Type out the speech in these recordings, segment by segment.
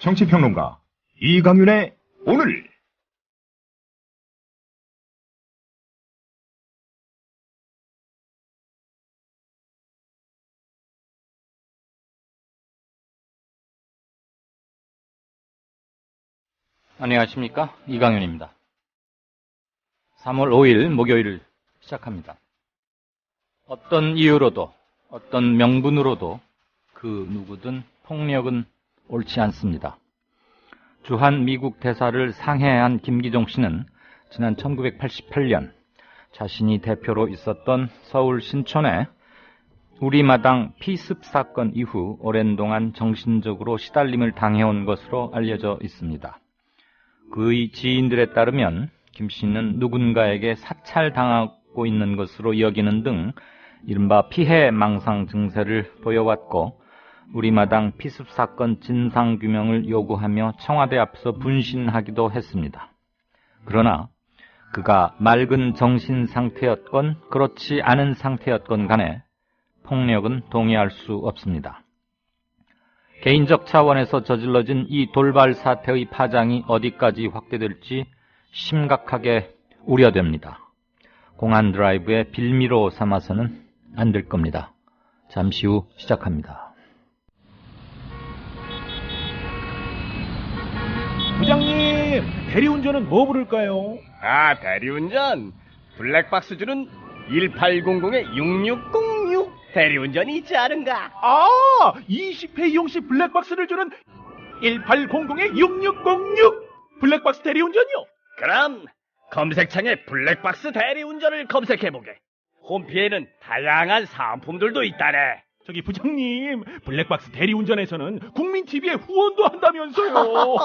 정치평론가 이강윤의 오늘. 안녕하십니까, 이강윤입니다. 3월 5일 목요일을 시작합니다. 어떤 이유로도 어떤 명분으로도 그 누구든 폭력은 옳지 않습니다. 주한 미국 대사를 상해한 김기종 씨는 지난 1988년 자신이 대표로 있었던 서울 신촌의 우리마당 피습 사건 이후 오랜 동안 정신적으로 시달림을 당해온 것으로 알려져 있습니다. 그의 지인들에 따르면 김 씨는 누군가에게 사찰당하고 있는 것으로 여기는 등 이른바 피해망상 증세를 보여왔고, 우리마당 피습 사건 진상규명을 요구하며 청와대 앞서 분신하기도 했습니다. 그러나 그가 맑은 정신 상태였건 그렇지 않은 상태였건 간에 폭력은 동의할 수 없습니다. 개인적 차원에서 저질러진 이 돌발 사태의 파장이 어디까지 확대될지 심각하게 우려됩니다. 공안 드라이브의 빌미로 삼아서는 안 될 겁니다. 잠시 후 시작합니다. 부장님, 대리운전은 뭐 부를까요? 아, 대리운전. 블랙박스주는 1800-6606 대리운전이 있지 않은가? 아, 20회 이용시 블랙박스를 주는 1800-6606 블랙박스 대리운전이요? 그럼 검색창에 블랙박스 대리운전을 검색해보게. 홈피에는 다양한 상품들도 있다네. 저기 부장님, 블랙박스 대리운전에서는 국민TV에 후원도 한다면서요.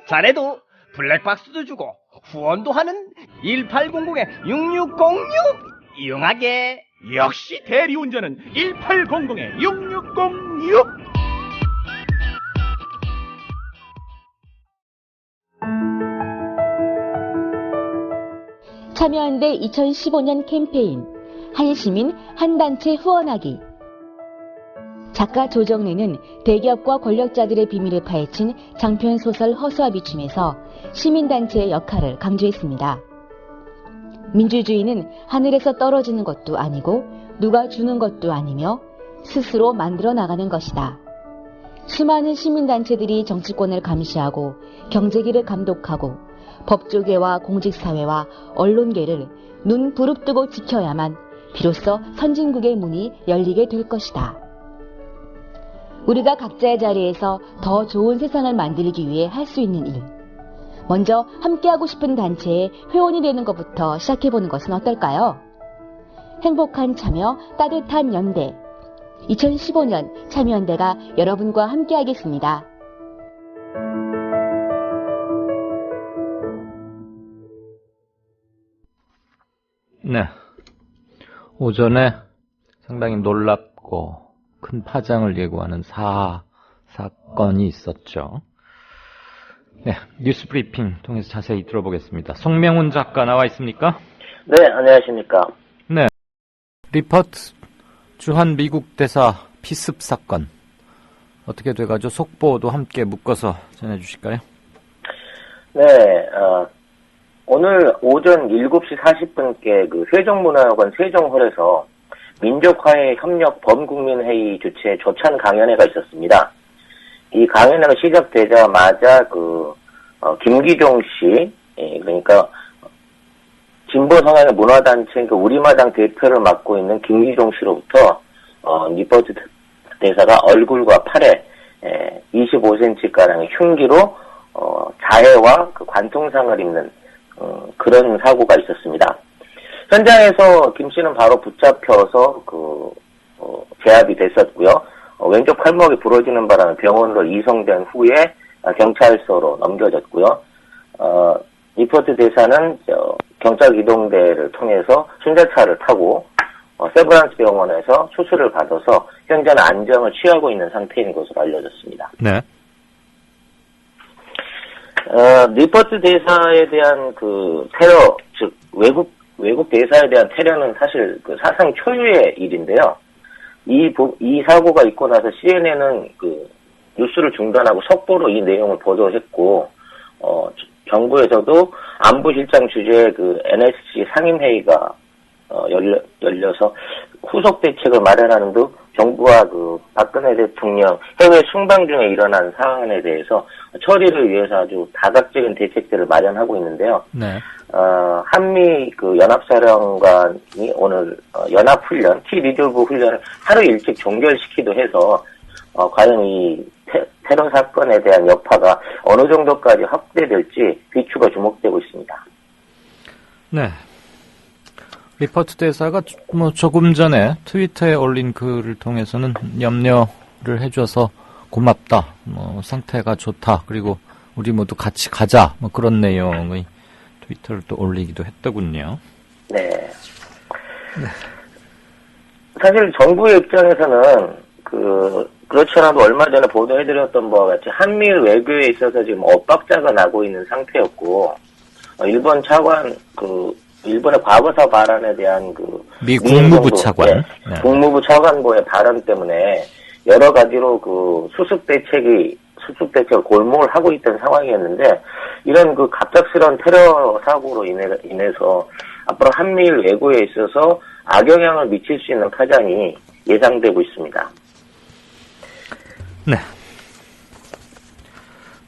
자네도 블랙박스도 주고 후원도 하는 1800-6606 이용하게. 역시 대리운전은 1800-6606. 참여연대 2015년 캠페인 한 시민 한 단체 후원하기. 작가 조정래는 대기업과 권력자들의 비밀을 파헤친 장편 소설 허수아 비춤에서 시민단체의 역할을 강조했습니다. 민주주의는 하늘에서 떨어지는 것도 아니고 누가 주는 것도 아니며 스스로 만들어 나가는 것이다. 수많은 시민단체들이 정치권을 감시하고 경제계를 감독하고 법조계와 공직사회와 언론계를 눈 부릅뜨고 지켜야만 비로소 선진국의 문이 열리게 될 것이다. 우리가 각자의 자리에서 더 좋은 세상을 만들기 위해 할 수 있는 일. 먼저 함께하고 싶은 단체에 회원이 되는 것부터 시작해보는 것은 어떨까요? 행복한 참여, 따뜻한 연대. 2015년 참여연대가 여러분과 함께하겠습니다. 네, 오전에 상당히 놀랍고 큰 파장을 예고하는 사건이 있었죠. 네, 뉴스 브리핑 통해서 자세히 들어보겠습니다. 송명훈 작가 나와 있습니까? 네, 안녕하십니까. 네, 리포트 주한 미국 대사 피습 사건 어떻게 돼가지고 속보도 함께 묶어서 전해주실까요? 네, 오늘 오전 7시 40분께 그 세종문화회관 세종홀에서 민족화해 협력 범국민회의 주최 조찬 강연회가 있었습니다. 이 강연회가 시작되자마자 김기종 씨, 그러니까 진보 성향의 문화단체 우리마당 대표를 맡고 있는 김기종 씨로부터 리퍼트 대사가 얼굴과 팔에 25cm가량의 흉기로 자해와 그 관통상을 입는 그런 사고가 있었습니다. 현장에서 김 씨는 바로 붙잡혀서 제압이 됐었고요. 왼쪽 팔목이 부러지는 바람에 병원으로 이송된 후에 경찰서로 넘겨졌고요. 리포트 대사는 경찰 이동대를 통해서 순찰차를 타고 세브란스 병원에서 수술을 받아서 현재는 안정을 취하고 있는 상태인 것으로 알려졌습니다. 네. 리포트 대사에 대한 그 테러, 즉 외국 대사에 대한 테러는 사실 그 사상 초유의 일인데요. 이 사고가 있고 나서 CNN은 뉴스를 중단하고 속보로 이 내용을 보도했고, 정부에서도 안보실장 주재의 그 NSC 상임회의가 열려서 후속 대책을 마련하는 등 정부와 그 박근혜 대통령 해외 순방 중에 일어난 사안에 대해서 처리를 위해서 아주 다각적인 대책들을 마련하고 있는데요. 네. 한미 그 연합사령관이 오늘 연합훈련, T-리졸브 훈련을 하루 일찍 종결시키도 해서 과연 이 테러 사건에 대한 여파가 어느 정도까지 확대될지 귀추가 주목되고 있습니다. 네. 리퍼트 대사가 조금 전에 트위터에 올린 글을 통해서는 염려를 해줘서 고맙다, 상태가 좋다, 그리고 우리 모두 같이 가자, 그런 내용의 트위터를 또 올리기도 했더군요. 네. 사실 정부의 입장에서는 그렇지 않아도 얼마 전에 보도해드렸던 바와 같이 한미일 외교에 있어서 지금 엇박자가 나고 있는 상태였고, 일본 차관, 일본의 과거사 발언에 대한 미 국무부 차관. 네. 국무부 차관보의 발언 때문에 여러 가지로 수습 대책을 골몰 하고 있던 상황이었는데, 이런 갑작스러운 테러 사고로 인해서 앞으로 한미일 외교에 있어서 악영향을 미칠 수 있는 파장이 예상되고 있습니다. 네.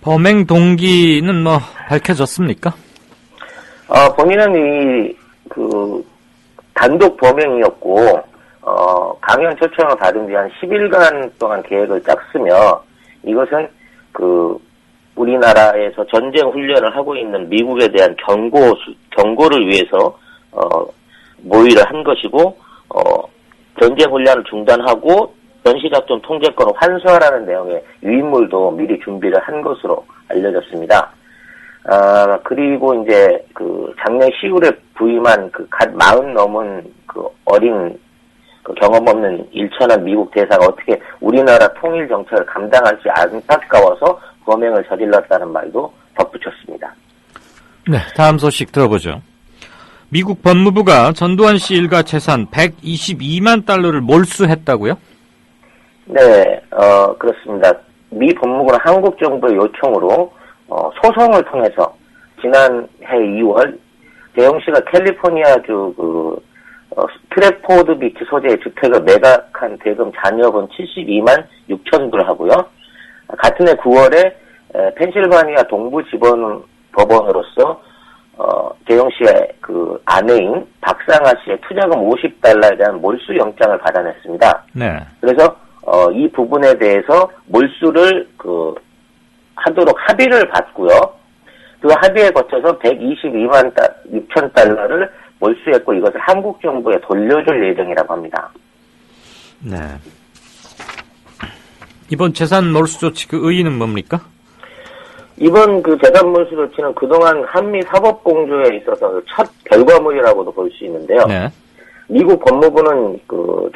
범행 동기는 밝혀졌습니까? 본인은 단독 범행이었고, 강연 초청을 받은 뒤 한 10일간 동안 계획을 짰으며, 이것은 우리나라에서 전쟁 훈련을 하고 있는 미국에 대한 경고를 위해서, 모의를 한 것이고, 전쟁 훈련을 중단하고, 전시작전 통제권을 환수하라는 내용의 유인물도 미리 준비를 한 것으로 알려졌습니다. 그리고 이제 작년 10월에 부임한 갓 40 넘은 어린 경험 없는 일천한 미국 대사가 어떻게 우리나라 통일 정책을 감당할지 안타까워서 범행을 저질렀다는 말도 덧붙였습니다. 네, 다음 소식 들어보죠. 미국 법무부가 전두환 씨 일가 재산 122만 달러를 몰수했다고요? 네, 그렇습니다. 미 법무부는 한국 정부의 요청으로 소송을 통해서 지난해 2월 대영 씨가 캘리포니아주 스트래포드 비치 소재의 주택을 매각한 대금 잔여분 72만 6천 불 하고요. 같은 해 9월에 펜실바니아 동부지방 법원으로서 대영 씨의 아내인 박상아 씨의 투자금 50달러에 대한 몰수 영장을 받아냈습니다. 네. 그래서 이 부분에 대해서 몰수를 하도록 합의를 받고요. 그 합의에 거쳐서 122만 6천 달러를 몰수했고, 이것을 한국 정부에 돌려줄 예정이라고 합니다. 네. 이번 재산 몰수 조치 의의는 뭡니까? 이번 재산 몰수 조치는 그동안 한미 사법 공조에 있어서 첫 결과물이라고도 볼 수 있는데요. 네. 미국 법무부는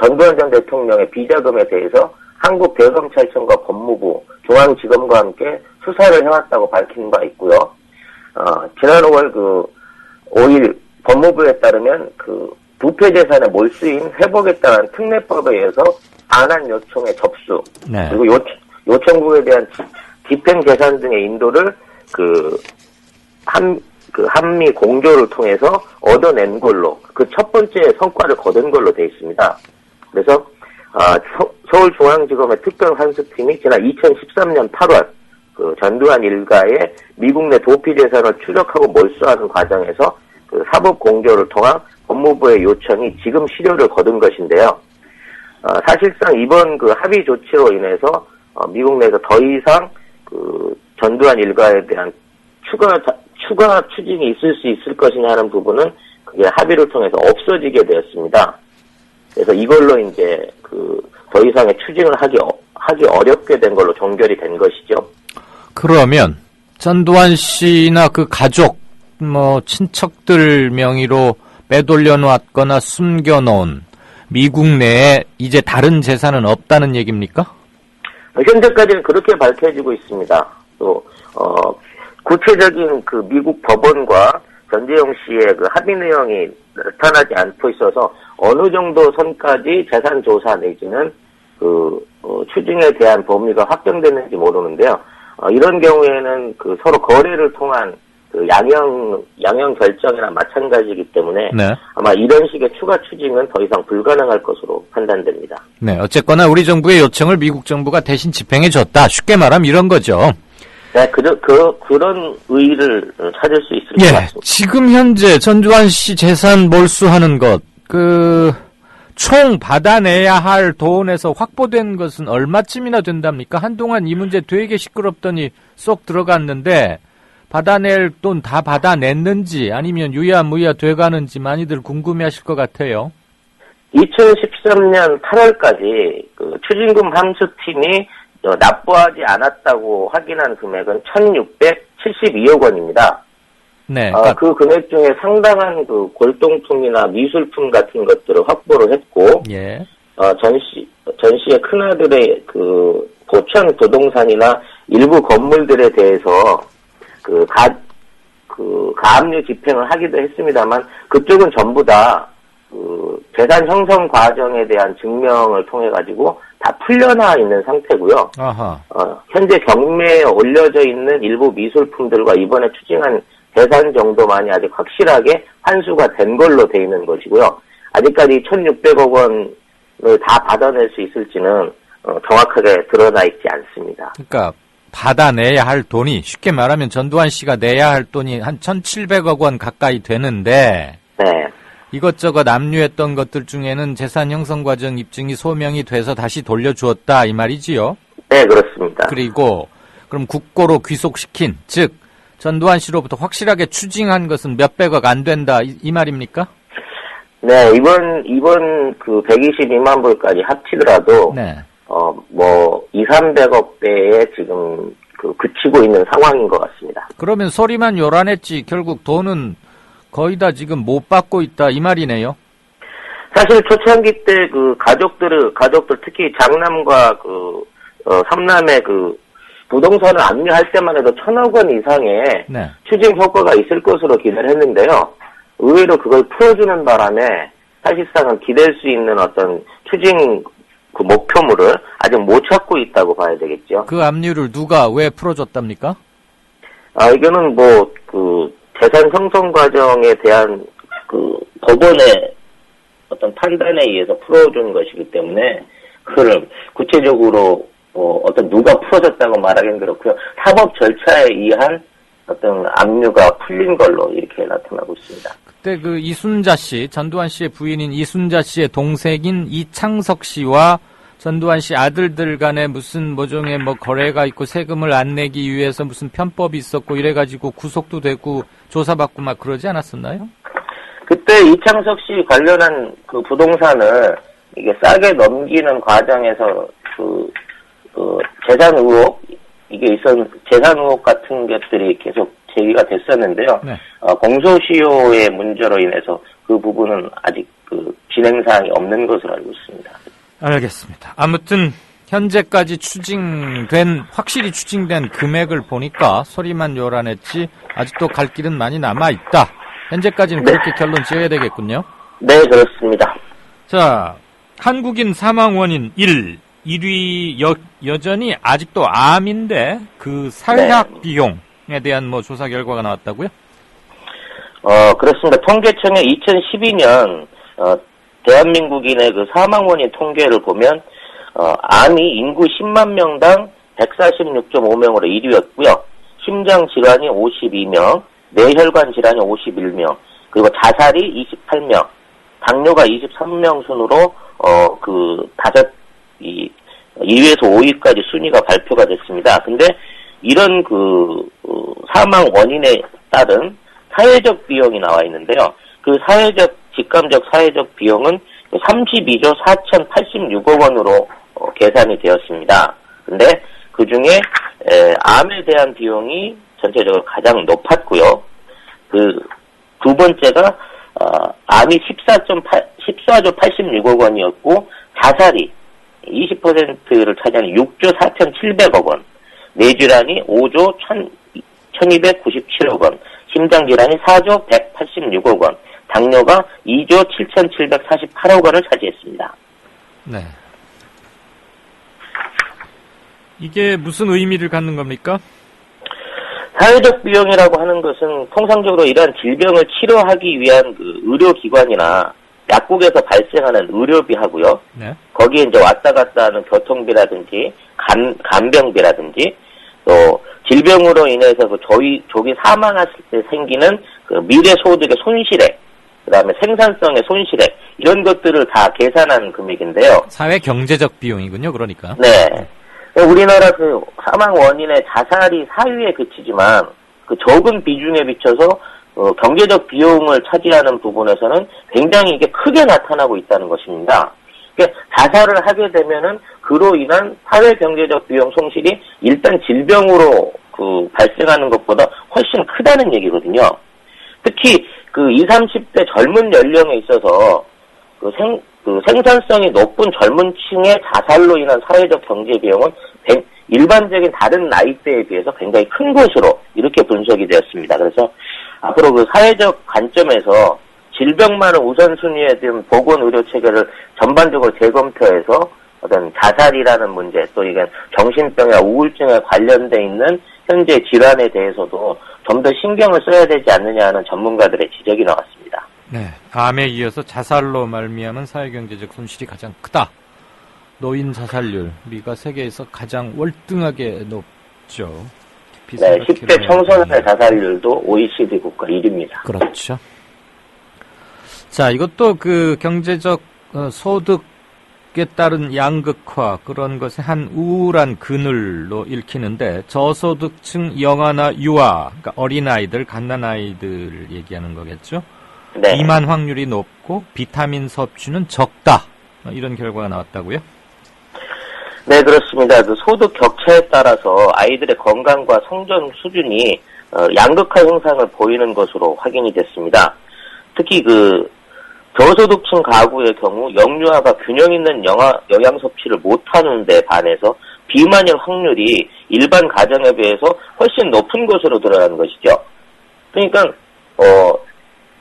전두환 전 대통령의 비자금에 대해서 한국 대검찰청과 법무부, 중앙지검과 함께 수사를 해왔다고 밝힌 바 있고요. 지난 5월 5일 법무부에 따르면 부패 재산의 몰수인 회복에 따른 특례법에 의해서 반환 요청의 접수, 네. 그리고 요청국에 대한 집행 재산 등의 인도를 한미 공조를 통해서 얻어낸 걸로 첫 번째 성과를 거둔 걸로 되어 있습니다. 그래서 서울중앙지검의 특별환수팀이 지난 2013년 8월 전두환 일가의 미국 내 도피 재산을 추적하고 몰수하는 과정에서 사법 공조를 통한 법무부의 요청이 지금 실효를 거둔 것인데요. 사실상 이번 합의 조치로 인해서 미국 내에서 더 이상 전두환 일가에 대한 추가 추징이 있을 수 있을 것이냐 하는 부분은 그게 합의를 통해서 없어지게 되었습니다. 그래서 이걸로 이제 더 이상의 추징을 하기 어렵게 된 걸로 종결이 된 것이죠. 그러면 전두환 씨나 가족, 친척들 명의로 빼돌려 놨거나 숨겨놓은 미국 내에 이제 다른 재산은 없다는 얘기입니까? 현재까지는 그렇게 밝혀지고 있습니다. 또 구체적인 미국 법원과 전재용 씨의 합의 내용이 나타나지 않고 있어서 어느 정도 선까지 재산 조사 내지는 추징에 대한 범위가 확정됐는지 모르는데요. 이런 경우에는 서로 거래를 통한 양형 결정이나 마찬가지이기 때문에 네. 아마 이런 식의 추가 추징은 더 이상 불가능할 것으로 판단됩니다. 네, 어쨌거나 우리 정부의 요청을 미국 정부가 대신 집행해줬다. 쉽게 말하면 이런 거죠. 네, 그런 의의를 찾을 수 있을 것 같습니다. 지금 현재 전두환 씨 재산 몰수하는 것, 총 받아내야 할 돈에서 확보된 것은 얼마쯤이나 된답니까? 한동안 이 문제 되게 시끄럽더니 쏙 들어갔는데, 받아낼 돈 다 받아냈는지 아니면 유야무야 돼가는지 많이들 궁금해하실 것 같아요. 2013년 8월까지 추징금 함수팀이 납부하지 않았다고 확인한 금액은 1,672억 원입니다. 네. 그 금액 중에 상당한 골동품이나 미술품 같은 것들을 확보를 했고, 예. 전씨의 큰아들의 보천 부동산이나 일부 건물들에 대해서 가압류 집행을 하기도 했습니다만, 그쪽은 전부 다 재산 형성 과정에 대한 증명을 통해 가지고 다 풀려나 있는 상태고요. 아하. 현재 경매에 올려져 있는 일부 미술품들과 이번에 추징한 재산 정도만이 아직 확실하게 환수가 된 걸로 돼 있는 것이고요. 아직까지 1,600억 원을 다 받아낼 수 있을지는 정확하게 드러나 있지 않습니다. 그러니까 받아내야 할 돈이 쉽게 말하면 전두환 씨가 내야 할 돈이 한 1,700억 원 가까이 되는데 네. 이것저것 압류했던 것들 중에는 재산 형성 과정 입증이 소명이 돼서 다시 돌려주었다 이 말이지요? 네, 그렇습니다. 그리고 그럼 국고로 귀속시킨, 즉 전두환 씨로부터 확실하게 추징한 것은 몇백억 안 된다 이 말입니까? 네, 이번 122만 불까지 합치더라도 네. 200~300억대에 지금 그치고 있는 상황인 것 같습니다. 그러면 소리만 요란했지 결국 돈은 거의 다 지금 못 받고 있다 이 말이네요. 사실 초창기 때 가족들 특히 장남과 삼남의 부동산을 압류할 때만 해도 1,000억 원 이상의 네. 추징 효과가 있을 것으로 기대를 했는데요. 의외로 그걸 풀어주는 바람에 사실상은 기댈 수 있는 어떤 추징 목표물을 아직 못 찾고 있다고 봐야 되겠죠. 그 압류를 누가 왜 풀어줬답니까? 이거는 재산 형성 과정에 대한 법원의 어떤 판단에 의해서 풀어준 것이기 때문에 그걸 구체적으로 누가 풀어줬다고 말하기는 그렇고요. 사법 절차에 의한 어떤 압류가 풀린 걸로 이렇게 나타나고 있습니다. 그때 이순자 씨, 전두환 씨의 부인인 이순자 씨의 동생인 이창석 씨와 전두환 씨 아들들 간에 무슨 모종의 거래가 있고 세금을 안 내기 위해서 무슨 편법이 있었고 이래가지고 구속도 되고 조사받고 막 그러지 않았었나요? 그때 이창석 씨 관련한 부동산을 이게 싸게 넘기는 과정에서 재산 의혹, 재산 의혹 같은 것들이 계속 제기가 됐었는데요. 네. 공소시효의 문제로 인해서 그 부분은 아직 진행 사항이 없는 것으로 알고 있습니다. 알겠습니다. 아무튼 현재까지 확실히 추징된 금액을 보니까 소리만 요란했지 아직도 갈 길은 많이 남아있다. 현재까지는 그렇게 결론 지어야 되겠군요. 네, 그렇습니다. 자, 한국인 사망 원인 1위 여전히 아직도 암인데 살약 비용에 대한 조사 결과가 나왔다고요? 그렇습니다. 통계청의 2012년 대한민국인의 사망 원인 통계를 보면 암이 인구 10만 명당 146.5명으로 1위였고요. 심장 질환이 52명, 뇌혈관 질환이 51명, 그리고 자살이 28명, 당뇨가 23명 순으로 2위에서 5위까지 순위가 발표가 됐습니다. 근데 이런 사망 원인에 따른 사회적 비용이 나와 있는데요. 직감적 사회적 비용은 32조 4,086억 원으로 계산이 되었습니다. 근데 그 중에 암에 대한 비용이 전체적으로 가장 높았고요. 두 번째가 암이 14조 86억 원이었고 자살이 20%를 차지하는 6조 4,700억 원, 뇌질환이 5조 1,297억 원, 심장질환이 4조 186억 원, 당뇨가 2조 7,748억 원을 차지했습니다. 네. 이게 무슨 의미를 갖는 겁니까? 사회적 비용이라고 하는 것은 통상적으로 이러한 질병을 치료하기 위한 그 의료기관이나 약국에서 발생하는 의료비하고요. 네. 거기에 이제 왔다 갔다 하는 교통비라든지 간병비라든지 또 질병으로 인해서 그 조기 사망했을 때 생기는 그 미래 소득의 손실액, 그다음에 생산성의 손실액 이런 것들을 다 계산한 금액인데요. 사회 경제적 비용이군요. 그러니까. 네. 우리나라 그 사망 원인의 자살이 4위에 그치지만 그 적은 비중에 비춰서 경제적 비용을 차지하는 부분에서는 굉장히 이게 크게 나타나고 있다는 것입니다. 그러니까 자살을 하게 되면은 그로 인한 사회 경제적 비용 손실이 일단 질병으로 그 발생하는 것보다 훨씬 크다는 얘기거든요. 특히 그 20, 30대 젊은 연령에 있어서 그 생산성이 높은 젊은 층의 자살로 인한 사회적 경제 비용은 일반적인 다른 나이대에 비해서 굉장히 큰 것으로 이렇게 분석이 되었습니다. 그래서 앞으로 그 사회적 관점에서 질병만을 우선순위에 둔 보건의료 체계를 전반적으로 재검토해서 어떤 자살이라는 문제, 또 이게 정신병이나 우울증에 관련돼 있는 현재 질환에 대해서도 좀 더 신경을 써야 되지 않느냐 하는 전문가들의 지적이 나왔습니다. 네. 암에 이어서 자살로 말미암은 사회경제적 손실이 가장 크다. 노인 자살률, 우리가 세계에서 가장 월등하게 높죠. 네, 10대 청소년의 자살률도 OECD 국가 1위입니다. 그렇죠. 자, 이것도 그 경제적 소득에 따른 양극화 그런 것의 한 우울한 그늘로 읽히는데 저소득층 영아나 유아, 그러니까 어린아이들, 갓난아이들 얘기하는 거겠죠. 네. 비만 확률이 높고 비타민 섭취는 적다. 이런 결과가 나왔다고요? 네, 그렇습니다. 그 소득 격차에 따라서 아이들의 건강과 성장 수준이 양극화 현상을 보이는 것으로 확인이 됐습니다. 특히 그 저소득층 가구의 경우 영유아가 균형 있는 영양 섭취를 못하는 데 반해서 비만일 확률이 일반 가정에 비해서 훨씬 높은 것으로 드러나는 것이죠. 그러니까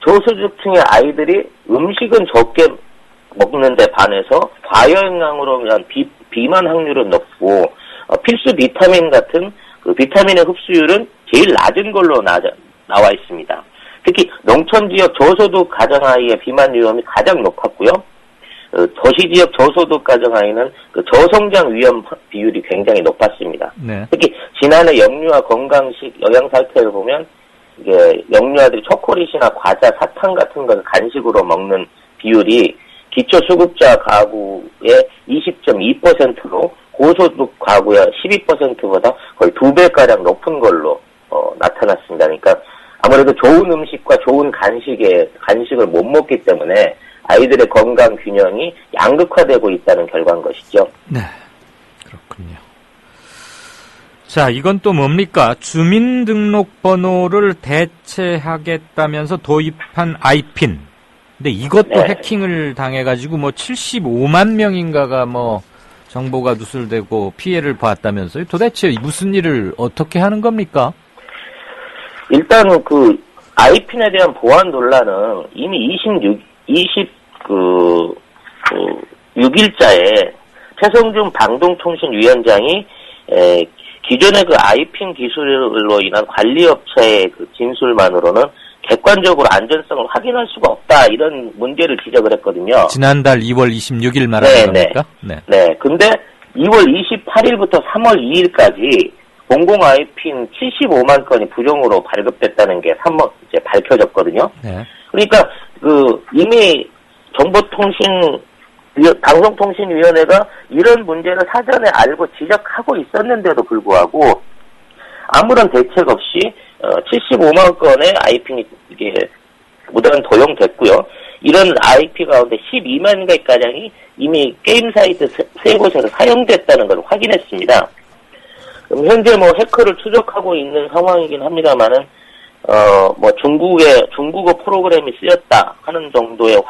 저소득층의 아이들이 음식은 적게 먹는 데 반해서 과영양으로 인한 비만 확률은 높고 필수 비타민 같은 그 비타민의 흡수율은 제일 낮은 걸로 나와 있습니다. 특히 농촌 지역 저소득 가정 아이의 비만 위험이 가장 높았고요. 도시 지역 저소득 가정 아이는 그 저성장 위험 비율이 굉장히 높았습니다. 네. 특히 지난해 영유아 건강식 영양 살펴를 보면 이게 영유아들이 초콜릿이나 과자, 사탕 같은 것을 간식으로 먹는 비율이 기초수급자 가구의 20.2%로 고소득 가구의 12%보다 거의 2배가량 높은 걸로 나타났습니다. 그러니까 아무래도 좋은 음식과 좋은 간식을 못 먹기 때문에 아이들의 건강 균형이 양극화되고 있다는 결과인 것이죠. 네, 그렇군요. 자, 이건 또 뭡니까? 주민등록번호를 대체하겠다면서 도입한 아이핀. 근데 이것도 네. 해킹을 당해가지고 75만 명인가가 정보가 누설되고 피해를 봤다면서요? 도대체 무슨 일을 어떻게 하는 겁니까? 일단 그 아이핀에 대한 보안 논란은 이미 6일자에 최성준 방송통신위원장이 기존의 그 아이핀 기술로 인한 관리업체의 그 진술만으로는 객관적으로 안전성을 확인할 수가 없다 이런 문제를 지적을 했거든요. 지난달 2월 26일 말하는 겁니까? 네. 근데 2월 28일부터 3월 2일까지 공공 아이핀 75만 건이 부정으로 발급됐다는 게 이제 밝혀졌거든요. 네. 그러니까 이미 방송통신위원회가 이런 문제를 사전에 알고 지적하고 있었는데도 불구하고 아무런 대책 없이 75만 건의 아이핀이 이게 무단 도용됐고요. 이런 IP 가운데 12만 개가량이 이미 게임 사이트 세 곳에서 사용됐다는 걸 확인했습니다. 현재 해커를 추적하고 있는 상황이긴 합니다만은 중국어 프로그램이 쓰였다 하는 정도의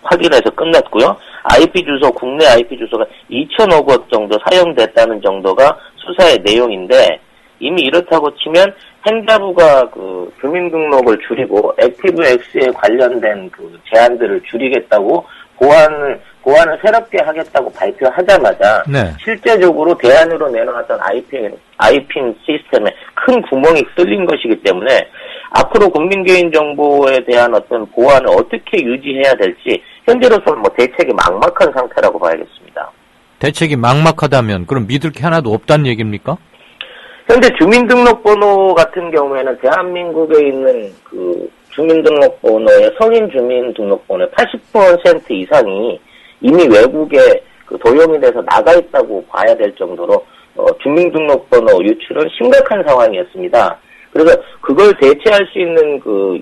확인해서 끝났고요. IP 주소, 국내 IP 주소가 2,000억 곳 정도 사용됐다는 정도가 수사의 내용인데 이미 이렇다고 치면 행자부가 그 주민등록을 줄이고 액티브엑스에 관련된 그 제한들을 줄이겠다고 보안을 새롭게 하겠다고 발표하자마자 네. 실제적으로 대안으로 내놓았던 아이핀 시스템에 큰 구멍이 뚫린 것이기 때문에 앞으로 국민 개인정보에 대한 어떤 보안을 어떻게 유지해야 될지 현재로서는 뭐 대책이 막막한 상태라고 봐야겠습니다. 대책이 막막하다면 그럼 믿을 게 하나도 없다는 얘기입니까? 현재 주민등록번호 같은 경우에는 대한민국에 있는 그 주민등록번호의 성인 주민등록번호의 80% 이상이 이미 외국에 그 도용이 돼서 나가 있다고 봐야 될 정도로 주민등록번호 유출은 심각한 상황이었습니다. 그래서 그걸 대체할 수 있는 그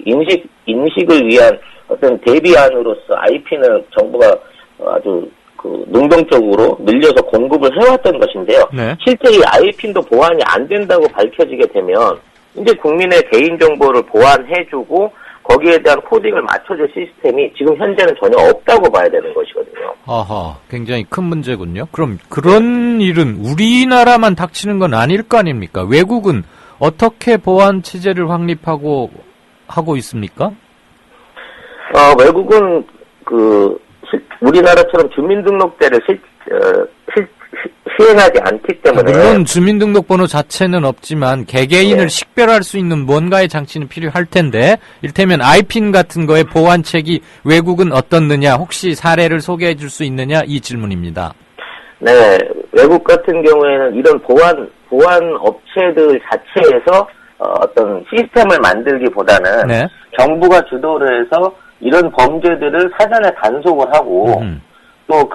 인식을 위한 어떤 대비안으로서 아이핀을 정부가 아주 그 능동적으로 늘려서 공급을 해왔던 것인데요. 네. 실제 이 아이핀도 보안이 안 된다고 밝혀지게 되면 이제 국민의 개인정보를 보안해주고 거기에 대한 코딩을 맞춰줄 시스템이 지금 현재는 전혀 없다고 봐야 되는 것이거든요. 아하, 굉장히 큰 문제군요. 그럼 그런 일은 우리나라만 닥치는 건 아닐 거 아닙니까? 외국은 어떻게 보안 체제를 확립하고 하고 있습니까? 외국은 우리나라처럼 주민등록제를 시행하지 않기 때문에 물론 주민등록번호 자체는 없지만 개개인을 식별할 수 있는 뭔가의 장치는 필요할 텐데 이를테면 아이핀 같은 거의 보안책이 외국은 어떻느냐 혹시 사례를 소개해 줄 수 있느냐 이 질문입니다. 네, 외국 같은 경우에는 이런 보안 업체들 자체에서 어떤 시스템을 만들기보다는 네. 정부가 주도를 해서 이런 범죄들을 사전에 단속을 하고 또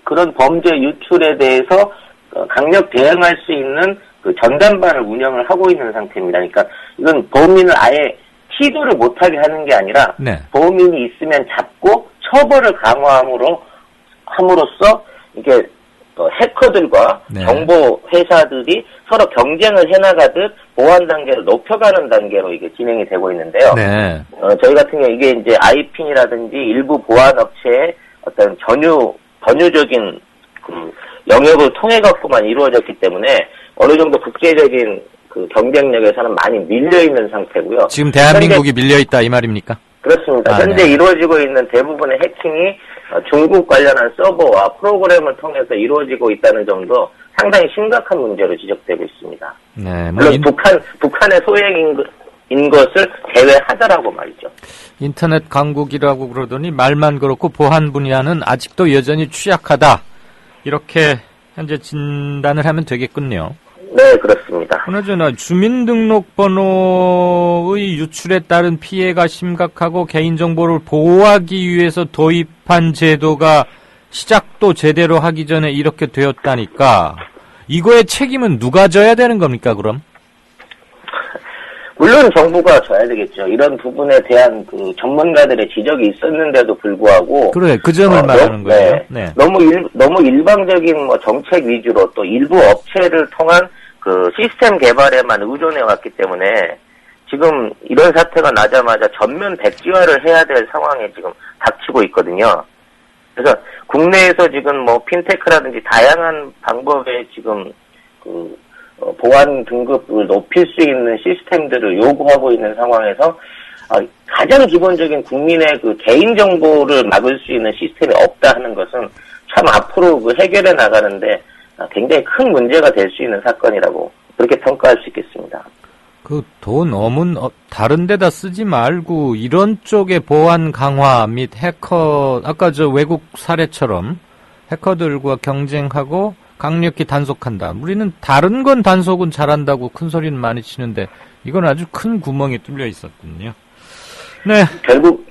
그런 범죄 유출에 대해서 강력 대응할 수 있는 그 전담반을 운영을 하고 있는 상태입니다. 그러니까 이건 범인을 아예 시도를 못하게 하는 게 아니라 네. 범인이 있으면 잡고 처벌을 강화함으로써 이게 해커들과 네. 정보 회사들이 서로 경쟁을 해나가듯 보안 단계를 높여가는 단계로 이게 진행이 되고 있는데요. 네. 저희 같은 경우 이게 이제 아이핀이라든지 일부 보안 업체의 어떤 전유적인 그 영역을 통해 갖고만 이루어졌기 때문에 어느 정도 국제적인 그 경쟁력에서는 많이 밀려 있는 상태고요. 지금 대한민국이 밀려 있다 이 말입니까? 그렇습니다. 현재 네. 이루어지고 있는 대부분의 해킹이 중국 관련한 서버와 프로그램을 통해서 이루어지고 있다는 점도 상당히 심각한 문제로 지적되고 있습니다. 네, 물론 북한의 소행인 것을 제외하더라고 말이죠. 인터넷 강국이라고 그러더니 말만 그렇고 보안 분야는 아직도 여전히 취약하다. 이렇게 현재 진단을 하면 되겠군요. 네, 그렇습니다. 그나저나 주민등록번호의 유출에 따른 피해가 심각하고 개인정보를 보호하기 위해서 도입한 제도가 시작도 제대로 하기 전에 이렇게 되었다니까 이거의 책임은 누가 져야 되는 겁니까 그럼? 물론 정부가 져야 되겠죠. 이런 부분에 대한 그 전문가들의 지적이 있었는데도 불구하고 그래 그 점을 말하는 거예요. 네. 너무 일방적인 뭐 정책 위주로 또 일부 업체를 통한 그 시스템 개발에만 의존해 왔기 때문에 지금 이런 사태가 나자마자 전면 백지화를 해야 될 상황에 지금 닥치고 있거든요. 그래서 국내에서 지금 뭐 핀테크라든지 다양한 방법에 지금 보안 등급을 높일 수 있는 시스템들을 요구하고 있는 상황에서 가장 기본적인 국민의 그 개인정보를 막을 수 있는 시스템이 없다 하는 것은 참 앞으로 그 해결해 나가는데 굉장히 큰 문제가 될 수 있는 사건이라고 그렇게 평가할 수 있겠습니다. 그 돈 엄은 다른 데다 쓰지 말고 이런 쪽의 보안 강화 및 해커 아까 저 외국 사례처럼 해커들과 경쟁하고 강력히 단속한다. 우리는 다른 건 단속은 잘한다고 큰 소리는 많이 치는데 이건 아주 큰 구멍이 뚫려 있었군요. 네.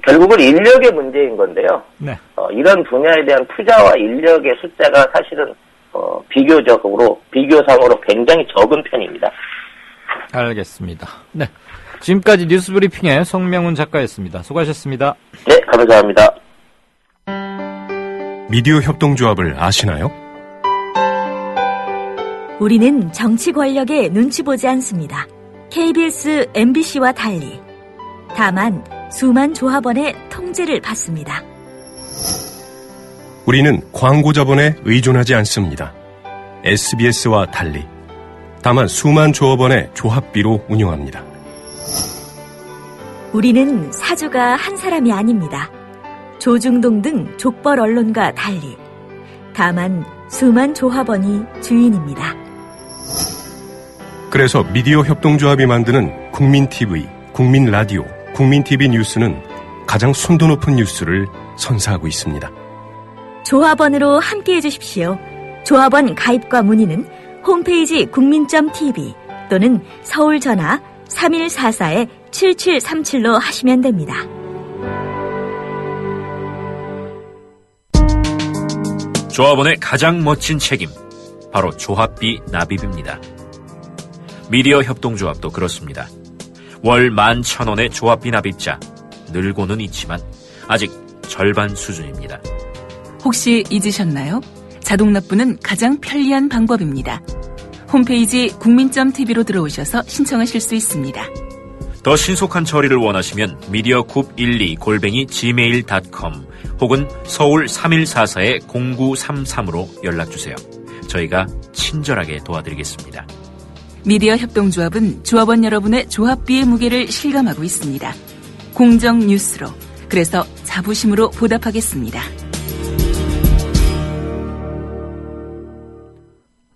결국은 인력의 문제인 건데요. 네. 이런 분야에 대한 투자와 인력의 숫자가 사실은 비교상으로 굉장히 적은 편입니다. 알겠습니다. 네. 지금까지 뉴스브리핑의 송명훈 작가였습니다. 수고하셨습니다. 네, 감사합니다. 미디어 협동조합을 아시나요? 우리는 정치 권력에 눈치 보지 않습니다. KBS, MBC와 달리. 다만 수만 조합원의 통제를 받습니다. 우리는 광고 자본에 의존하지 않습니다. SBS와 달리. 다만 수만 조합원의 조합비로 운영합니다. 우리는 사주가 한 사람이 아닙니다. 조중동 등 족벌 언론과 달리 다만 수만 조합원이 주인입니다. 그래서 미디어 협동조합이 만드는 국민TV, 국민라디오, 국민TV 뉴스는 가장 순도 높은 뉴스를 선사하고 있습니다. 조합원으로 함께해 주십시오. 조합원 가입과 문의는 홈페이지 국민.tv 또는 서울 전화 3144-7737로 하시면 됩니다. 조합원의 가장 멋진 책임, 바로 조합비 납입입니다. 미디어 협동조합도 그렇습니다. 월 11,000원의 조합비 납입자, 늘고는 있지만 아직 절반 수준입니다. 혹시 잊으셨나요? 자동 납부는 가장 편리한 방법입니다. 홈페이지 국민.tv로 들어오셔서 신청하실 수 있습니다. 더 신속한 처리를 원하시면 mediacoup12@gmail.com 혹은 서울 3144-0933으로 연락주세요. 저희가 친절하게 도와드리겠습니다. 미디어 협동조합은 조합원 여러분의 조합비의 무게를 실감하고 있습니다. 공정 뉴스로, 그래서 자부심으로 보답하겠습니다.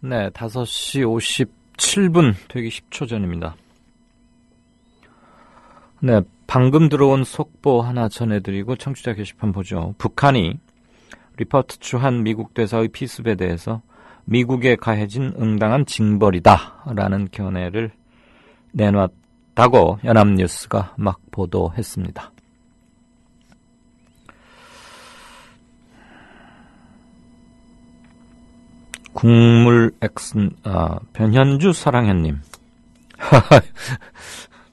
네, 5시 57분 되기 10초 전입니다. 네, 방금 들어온 속보 하나 전해드리고 청취자 게시판 보죠. 북한이 리퍼트 추한 미국 대사의 피습에 대해서 미국에 가해진 응당한 징벌이다라는 견해를 내놨다고 연합뉴스가 막 보도했습니다. 국물 엑슨, 변현주 사랑해님.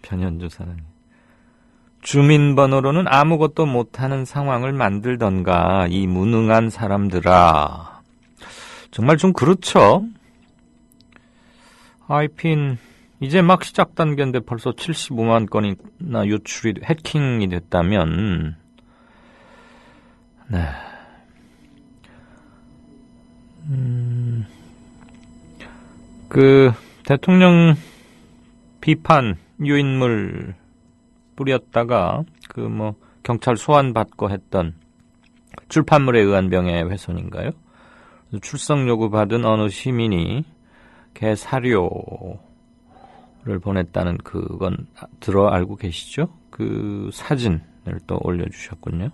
변현주 사랑해. 주민번호로는 아무것도 못하는 상황을 만들던가, 이 무능한 사람들아. 정말 좀 그렇죠? 아이핀, 이제 막 시작 단계인데 벌써 75만 건이나 유출이, 해킹이 됐다면, 네. 대통령 비판 유인물 뿌렸다가 경찰 소환받고 했던 출판물에 의한 명예훼손인가요? 출석 요구 받은 어느 시민이 개 사료를 보냈다는 그건 알고 계시죠? 그 사진을 또 올려주셨군요.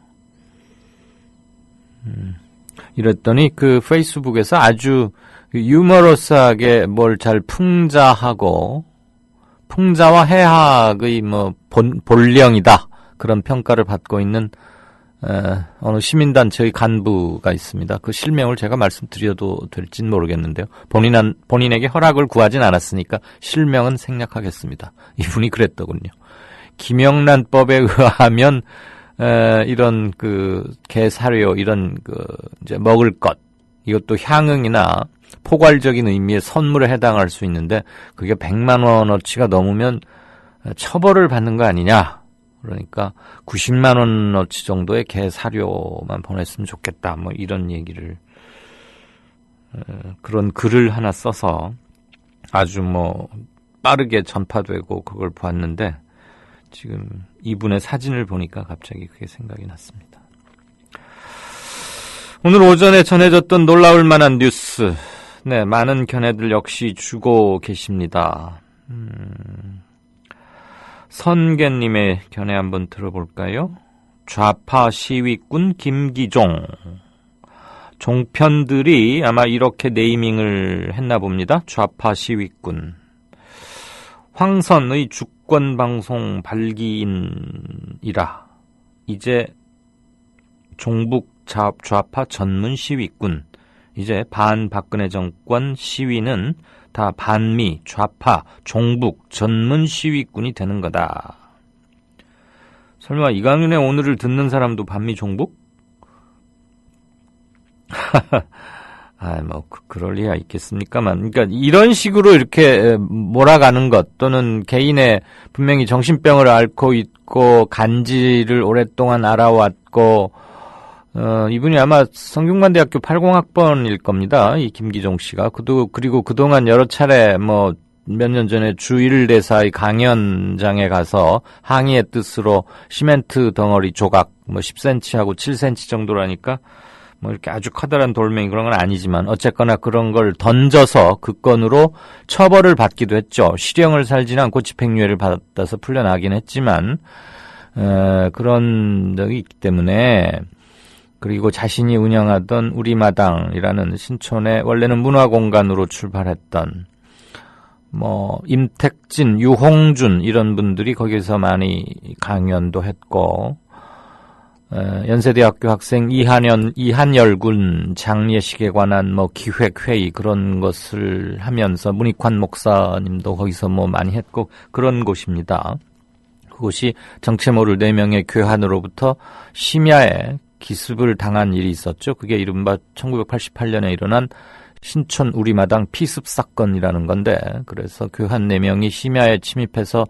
이랬더니 그 페이스북에서 아주 유머러스하게 뭘 잘 풍자와 해학의 본령이다. 그런 평가를 받고 있는 어느 시민단체의 간부가 있습니다. 그 실명을 제가 말씀드려도 될진 모르겠는데요. 본인에게 허락을 구하진 않았으니까 실명은 생략하겠습니다. 이분이 그랬더군요. 김영란법에 의하면 이런 개 사료, 이런 이제 먹을 것, 이것도 향응이나 포괄적인 의미의 선물에 해당할 수 있는데 그게 100만 원어치가 넘으면 처벌을 받는 거 아니냐. 그러니까 90만 원어치 정도의 개 사료만 보냈으면 좋겠다. 이런 얘기를 그런 글을 하나 써서 아주 빠르게 전파되고 그걸 봤는데 지금 이분의 사진을 보니까 갑자기 그게 생각이 났습니다. 오늘 오전에 전해졌던 놀라울 만한 뉴스. 네, 많은 견해들 역시 주고 계십니다. 선계님의 견해 한번 들어볼까요? 좌파 시위꾼 김기종. 종편들이 아마 이렇게 네이밍을 했나 봅니다. 좌파 시위꾼. 황선의 주권방송 발기인이라 이제 종북 좌파 전문 시위꾼. 이제 반박근혜 정권 시위는 다 반미, 좌파, 종북, 전문 시위꾼이 되는 거다. 설마 이강윤의 오늘을 듣는 사람도 반미, 종북? 그럴 리가 있겠습니까만. 그러니까 이런 식으로 이렇게 몰아가는 것, 또는 개인의 분명히 정신병을 앓고 있고, 간지를 오랫동안 알아왔고, 이분이 아마 성균관대학교 80학번일 겁니다. 이 김기종 씨가. 그리고 그동안 여러 차례 몇 년 전에 주1대사의 강연장에 가서 항의의 뜻으로 시멘트 덩어리 조각 뭐 10cm하고 7cm 정도라니까 뭐 이렇게 아주 커다란 돌멩이 그런 건 아니지만 어쨌거나 그런 걸 던져서 그 건으로 처벌을 받기도 했죠. 실형을 살지는 않고 집행유예를 받아서 풀려나긴 했지만 그런 적이 있기 때문에 그리고 자신이 운영하던 우리마당이라는 신촌에 원래는 문화공간으로 출발했던 뭐 임택진, 유홍준 이런 분들이 거기서 많이 강연도 했고 연세대학교 학생 이한열군 장례식에 관한 뭐 기획회의 그런 것을 하면서 문익환 목사님도 거기서 뭐 많이 했고 그런 곳입니다. 그곳이 정체 모를 4명의 교환으로부터 심야에 기습을 당한 일이 있었죠. 그게 이른바 1988년에 일어난 신촌 우리마당 피습 사건이라는 건데 그래서 교환 4명이 심야에 침입해서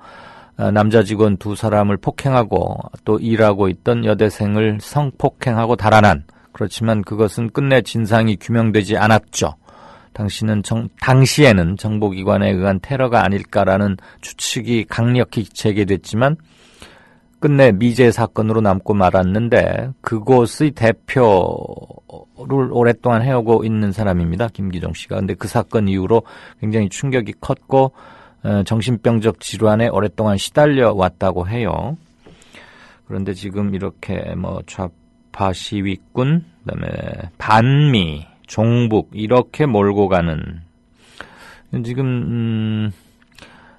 남자 직원 2사람을 폭행하고 또 일하고 있던 여대생을 성폭행하고 달아난 그렇지만 그것은 끝내 진상이 규명되지 않았죠. 당시에는 정보기관에 의한 테러가 아닐까라는 추측이 강력히 제기됐지만 끝내 미제 사건으로 남고 말았는데 그곳의 대표를 오랫동안 해오고 있는 사람입니다. 김기종 씨가. 근데 그 사건 이후로 굉장히 충격이 컸고 정신병적 질환에 오랫동안 시달려 왔다고 해요. 그런데 지금 이렇게 뭐 좌파 시위꾼, 그다음에 반미, 종북 이렇게 몰고 가는 지금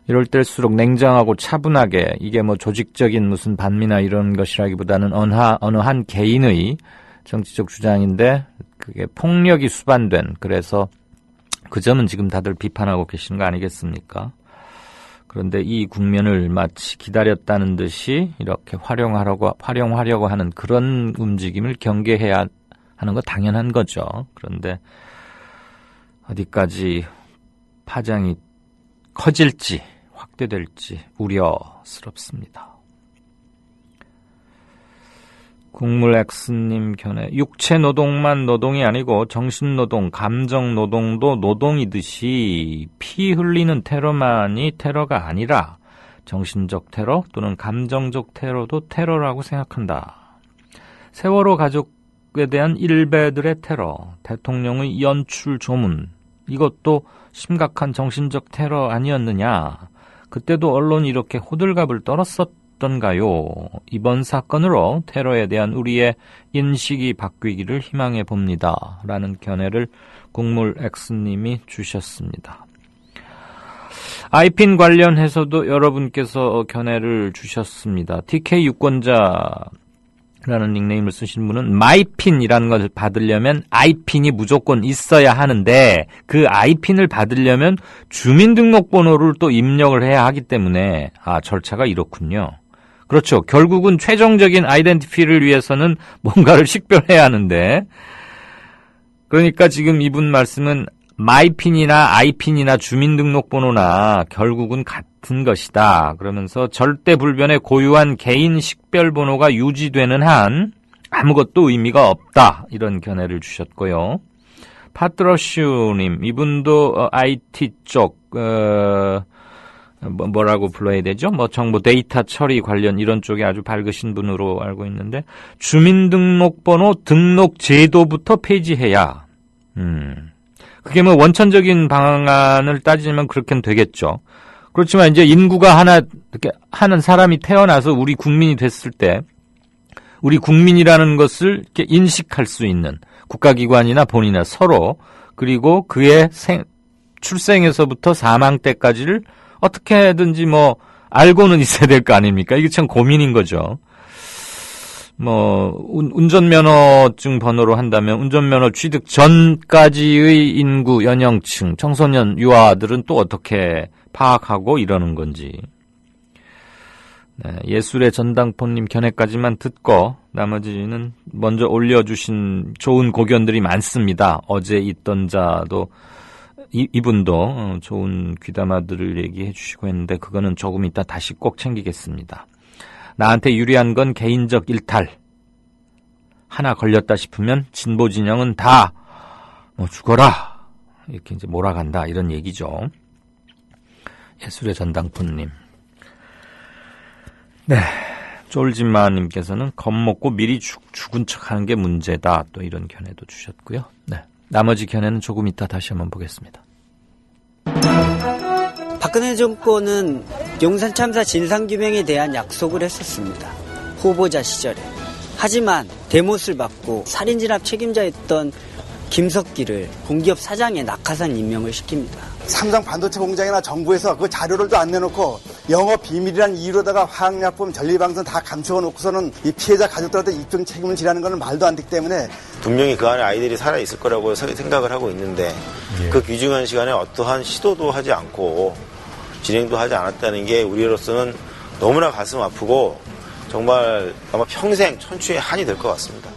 이럴 때일수록 냉정하고 차분하게 이게 뭐 조직적인 무슨 반미나 이런 것이라기보다는 어느 한 개인의 정치적 주장인데 그게 폭력이 수반된 그래서 그 점은 지금 다들 비판하고 계시는 거 아니겠습니까? 그런데 이 국면을 마치 기다렸다는 듯이 이렇게 활용하려고 하는 그런 움직임을 경계해야 하는 거 당연한 거죠. 그런데 어디까지 파장이 커질지 확대될지 우려스럽습니다. 국물X님 견해 육체 노동만 노동이 아니고 정신노동, 감정노동도 노동이듯이 피 흘리는 테러만이 테러가 아니라 정신적 테러 또는 감정적 테러도 테러라고 생각한다. 세월호 가족에 대한 일베들의 테러, 대통령의 연출 조문 이것도 심각한 정신적 테러 아니었느냐. 그때도 언론이 이렇게 호들갑을 떨었었던가요. 이번 사건으로 테러에 대한 우리의 인식이 바뀌기를 희망해 봅니다. 라는 견해를 국물X님이 주셨습니다. 아이핀 관련해서도 여러분께서 견해를 주셨습니다. TK 유권자라는 닉네임을 쓰신 분은 마이핀이라는 것을 받으려면 아이핀이 무조건 있어야 하는데 그 아이핀을 받으려면 주민등록번호를 또 입력을 해야 하기 때문에 절차가 이렇군요. 그렇죠. 결국은 최종적인 아이덴티티를 위해서는 뭔가를 식별해야 하는데 그러니까 지금 이분 말씀은 마이핀이나 아이핀이나 주민등록번호나 결국은 같은 것이다. 그러면서 절대 불변의 고유한 개인 식별번호가 유지되는 한 아무것도 의미가 없다. 이런 견해를 주셨고요. 파트러슈님, 이분도 IT 쪽 뭐라고 불러야 되죠? 뭐 정보 데이터 처리 관련 이런 쪽에 아주 밝으신 분으로 알고 있는데 주민등록번호 등록 제도부터 폐지해야. 그게 뭐 원천적인 방안을 따지면 그렇게는 되겠죠. 그렇지만 이제 인구가 하나 이렇게 하는 사람이 태어나서 우리 국민이 됐을 때 우리 국민이라는 것을 이렇게 인식할 수 있는 국가기관이나 본인이나 서로 그리고 그의 출생에서부터 사망 때까지를 어떻게든지 뭐 알고는 있어야 될 거 아닙니까? 이게 참 고민인 거죠. 뭐 운전면허증 번호로 한다면 운전면허 취득 전까지의 인구 연령층 청소년 유아들은 또 어떻게 파악하고 이러는 건지. 네, 예술의 전당포님 견해까지만 듣고 나머지는 먼저 올려주신 좋은 고견들이 많습니다. 어제 있던 자도 이분도 좋은 귀담아들을 얘기해 주시고 했는데 그거는 조금 이따 다시 꼭 챙기겠습니다. 나한테 유리한 건 개인적 일탈. 하나 걸렸다 싶으면 진보 진영은 다 뭐 죽어라. 이렇게 이제 몰아간다. 이런 얘기죠. 예술의 전당포님. 네. 쫄지마님께서는 겁먹고 미리 죽은 척하는 게 문제다. 또 이런 견해도 주셨고요. 네, 나머지 견해는 조금 이따 다시 한번 보겠습니다. 박근혜 정권은 용산 참사 진상규명에 대한 약속을 했었습니다. 후보자 시절에. 하지만 대못을 받고 살인진압 책임자였던 김석기를 공기업 사장에 낙하산 임명을 시킵니다. 삼성 반도체 공장이나 정부에서 그 자료를 또 안 내놓고 영업 비밀이라는 이유로다가 화학약품, 전리방송 다 감춰놓고서는 이 피해자 가족들한테 입증 책임을 지라는 건 말도 안 되기 때문에 분명히 그 안에 아이들이 살아있을 거라고 생각을 하고 있는데 그 귀중한 시간에 어떠한 시도도 하지 않고 진행도 하지 않았다는 게 우리로서는 너무나 가슴 아프고 정말 아마 평생 천추의 한이 될 것 같습니다.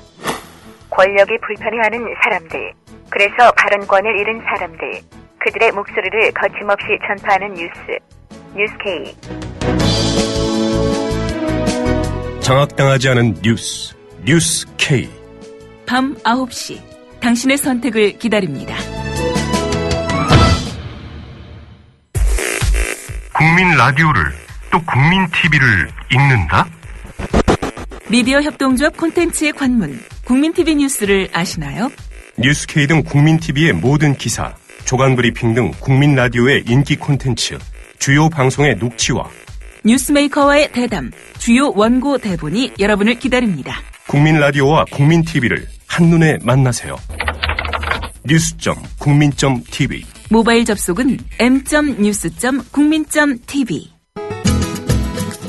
권력이 불편해하는 사람들, 그래서 발언권을 잃은 사람들, 그들의 목소리를 거침없이 전파하는 뉴스 K. 장악당하지 않은 뉴스 K. 밤 9시 당신의 선택을 기다립니다. 국민 라디오를 또 국민 TV를 읽는다? 미디어 협동조합 콘텐츠의 관문 국민TV 뉴스를 아시나요? 뉴스K 등 국민TV의 모든 기사, 조간 브리핑 등 국민 라디오의 인기 콘텐츠, 주요 방송의 녹취와 뉴스메이커와의 대담, 주요 원고 대본이 여러분을 기다립니다. 국민 라디오와 국민 TV를 한눈에 만나세요. news.국민.tv. 모바일 접속은 m.news.국민.tv.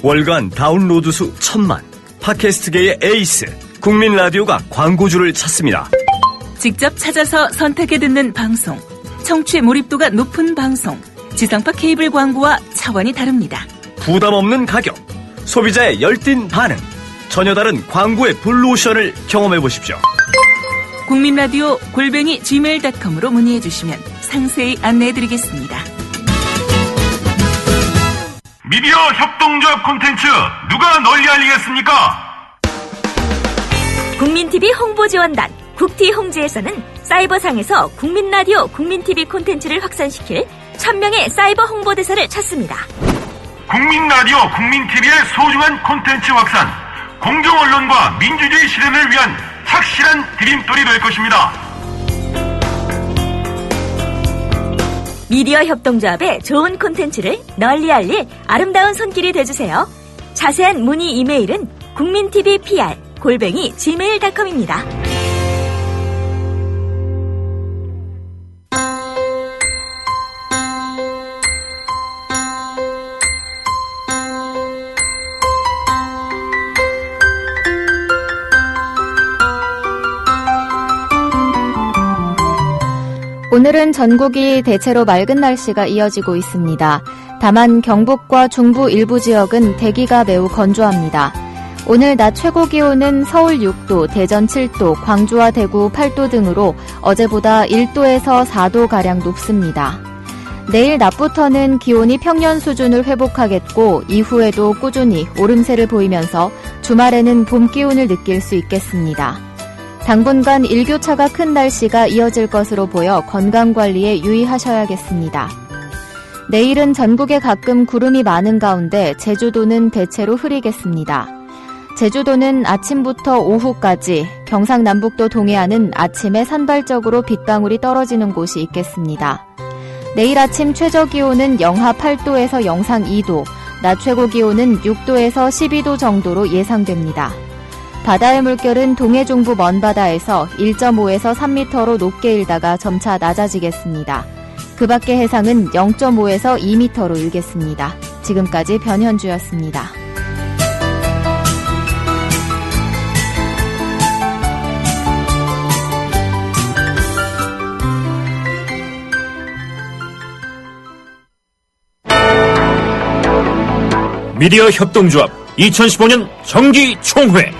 월간 다운로드 수 1000만. 팟캐스트계의 에이스 국민 라디오가 광고주를 찾습니다. 직접 찾아서 선택해 듣는 방송, 청취 몰입도가 높은 방송, 지상파 케이블 광고와 차원이 다릅니다. 부담 없는 가격, 소비자의 열띤 반응, 전혀 다른 광고의 블루오션을 경험해 보십시오. 국민라디오 @gmail.com으로 문의해 주시면 상세히 안내해 드리겠습니다. 미디어 협동조합 콘텐츠 누가 널리 알리겠습니까? 국민TV 홍보지원단 국티 홍지에서는 사이버상에서 국민라디오 국민TV 콘텐츠를 확산시킬 1000명의 사이버 홍보대사를 찾습니다. 국민라디오 국민TV의 소중한 콘텐츠 확산, 공정언론과 민주주의 실현을 위한 착실한 디딤돌이 될 것입니다. 미디어 협동조합의 좋은 콘텐츠를 널리 알릴 아름다운 손길이 되주세요. 자세한 문의 이메일은 국민TVPR@gmail.com입니다. 오늘은 전국이 대체로 맑은 날씨가 이어지고 있습니다. 다만 경북과 중부 일부 지역은 대기가 매우 건조합니다. 오늘 낮 최고 기온은 서울 6도, 대전 7도, 광주와 대구 8도 등으로 어제보다 1도에서 4도가량 높습니다. 내일 낮부터는 기온이 평년 수준을 회복하겠고 이후에도 꾸준히 오름세를 보이면서 주말에는 봄 기운을 느낄 수 있겠습니다. 당분간 일교차가 큰 날씨가 이어질 것으로 보여 건강관리에 유의하셔야겠습니다. 내일은 전국에 가끔 구름이 많은 가운데 제주도는 대체로 흐리겠습니다. 제주도는 아침부터 오후까지, 경상남북도 동해안은 아침에 산발적으로 빗방울이 떨어지는 곳이 있겠습니다. 내일 아침 최저기온은 영하 8도에서 영상 2도, 낮 최고기온은 6도에서 12도 정도로 예상됩니다. 바다의 물결은 동해 중부 먼바다에서 1.5에서 3m로 높게 일다가 점차 낮아지겠습니다. 그 밖의 해상은 0.5에서 2m로 일겠습니다. 지금까지 변현주였습니다. 미디어 협동조합 2015년 정기총회.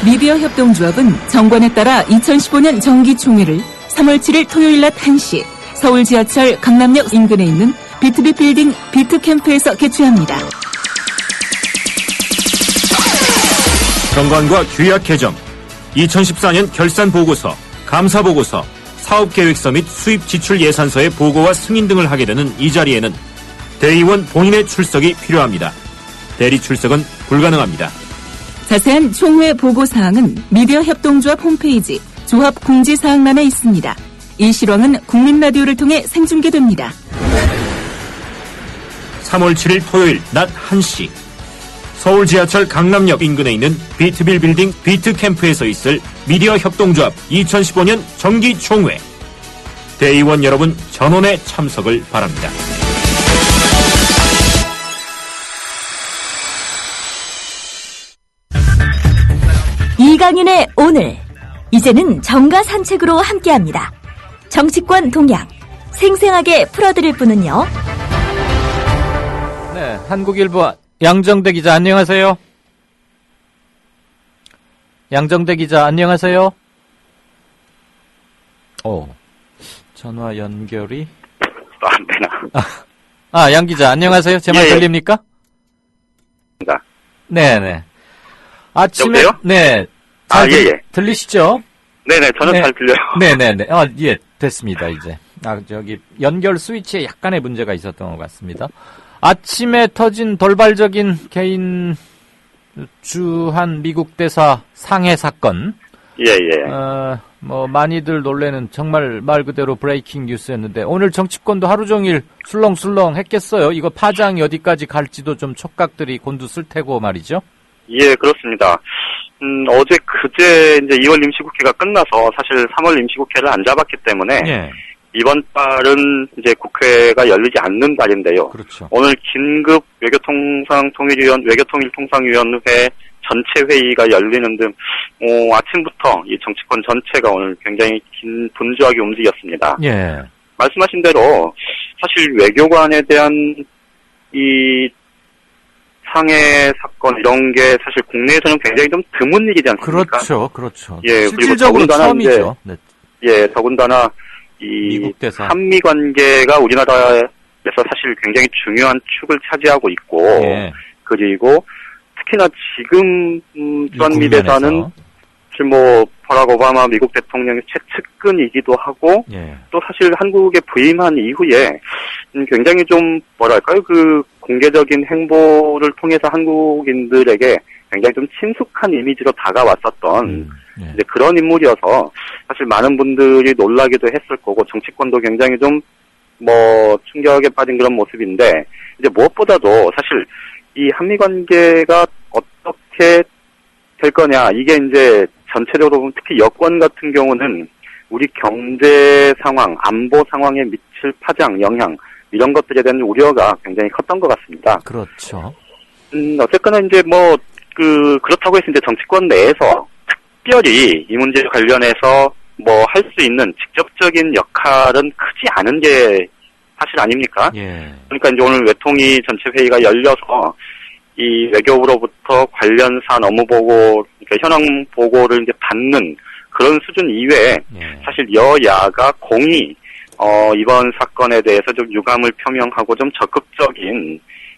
미디어 협동조합은 정관에 따라 2015년 정기총회를 3월 7일 토요일 낮 1시 서울 지하철 강남역 인근에 있는 비트비 빌딩 비트캠프에서 개최합니다. 정관과 규약 개정, 2014년 결산 보고서, 감사 보고서, 사업계획서 및 수입 지출 예산서의 보고와 승인 등을 하게 되는 이 자리에는 대의원 본인의 출석이 필요합니다. 대리 출석은 불가능합니다. 자세한 총회 보고사항은 미디어 협동조합 홈페이지 조합 공지사항란에 있습니다. 이 실황은 국민라디오를 통해 생중계됩니다. 3월 7일 토요일 낮 1시 서울 지하철 강남역 인근에 있는 비트빌 빌딩 비트캠프에서 있을 미디어 협동조합 2015년 정기 총회. 대의원 여러분 전원의 참석을 바랍니다. 이강윤의 오늘. 이제는 정가 산책으로 함께합니다. 정치권 동향 생생하게 풀어드릴 분은요. 네, 한국일보 양정대 기자 안녕하세요. 양정대 기자 안녕하세요. 전화 연결이 안 되나? 양 기자 안녕하세요. 제 말 들립니까? 네네. 아침에 여보세요? 네. 들리시죠? 네네, 저는 잘 들려요. 네네네. 됐습니다, 이제. 연결 스위치에 약간의 문제가 있었던 것 같습니다. 아침에 터진 돌발적인 개인 주한 미국 대사 상해 사건. 많이들 놀래는 정말 말 그대로 브레이킹 뉴스였는데, 오늘 정치권도 하루 종일 술렁술렁 했겠어요. 이거 파장이 어디까지 갈지도 좀 촉각들이 곤두쓸 테고 말이죠. 예, 그렇습니다. 어제 그제 이제 2월 임시국회가 끝나서 사실 3월 임시국회를 안 잡았기 때문에 이번 달은 이제 국회가 열리지 않는 달인데요. 그렇죠. 오늘 긴급 외교통일통상위원회 전체 회의가 열리는 등 아침부터 이 정치권 전체가 오늘 굉장히 분주하게 움직였습니다. 예. 말씀하신 대로 사실 외교관에 대한 이 상해 사건 이런 게 사실 국내에서는 굉장히 좀 드문 일이지 않습니까? 그렇죠. 예, 실질적으로 처음이죠. 네. 더군다나 이 한미 관계가 우리나라에서 사실 굉장히 중요한 축을 차지하고 있고, 그리고 특히나 지금 주한미 대사는 사실 버락 오바마 미국 대통령의 최측근이기도 하고, 또 사실 한국에 부임한 이후에 굉장히 좀 그 공개적인 행보를 통해서 한국인들에게 굉장히 좀 친숙한 이미지로 다가왔었던 이제 그런 인물이어서 사실 많은 분들이 놀라기도 했을 거고, 정치권도 굉장히 좀 충격에 빠진 그런 모습인데, 이제 무엇보다도 사실 이 한미 관계가 어떻게 될 거냐, 이게 이제 전체적으로 보면 특히 여권 같은 경우는 우리 경제 상황, 안보 상황에 미칠 파장, 영향, 이런 것들에 대한 우려가 굉장히 컸던 것 같습니다. 그렇죠. 어쨌거나 이제 그렇다고 해서 이제 정치권 내에서 특별히 이 문제 관련해서 할 수 있는 직접적인 역할은 크지 않은 게 사실 아닙니까? 그러니까 이제 오늘 외통위 전체 회의가 열려서 이 외교부로부터 관련 사안 업무 보고, 그러니까 현황 보고를 이제 받는 그런 수준 이외에 사실 여야가 공히 이번 사건에 대해서 좀 유감을 표명하고 좀 적극적인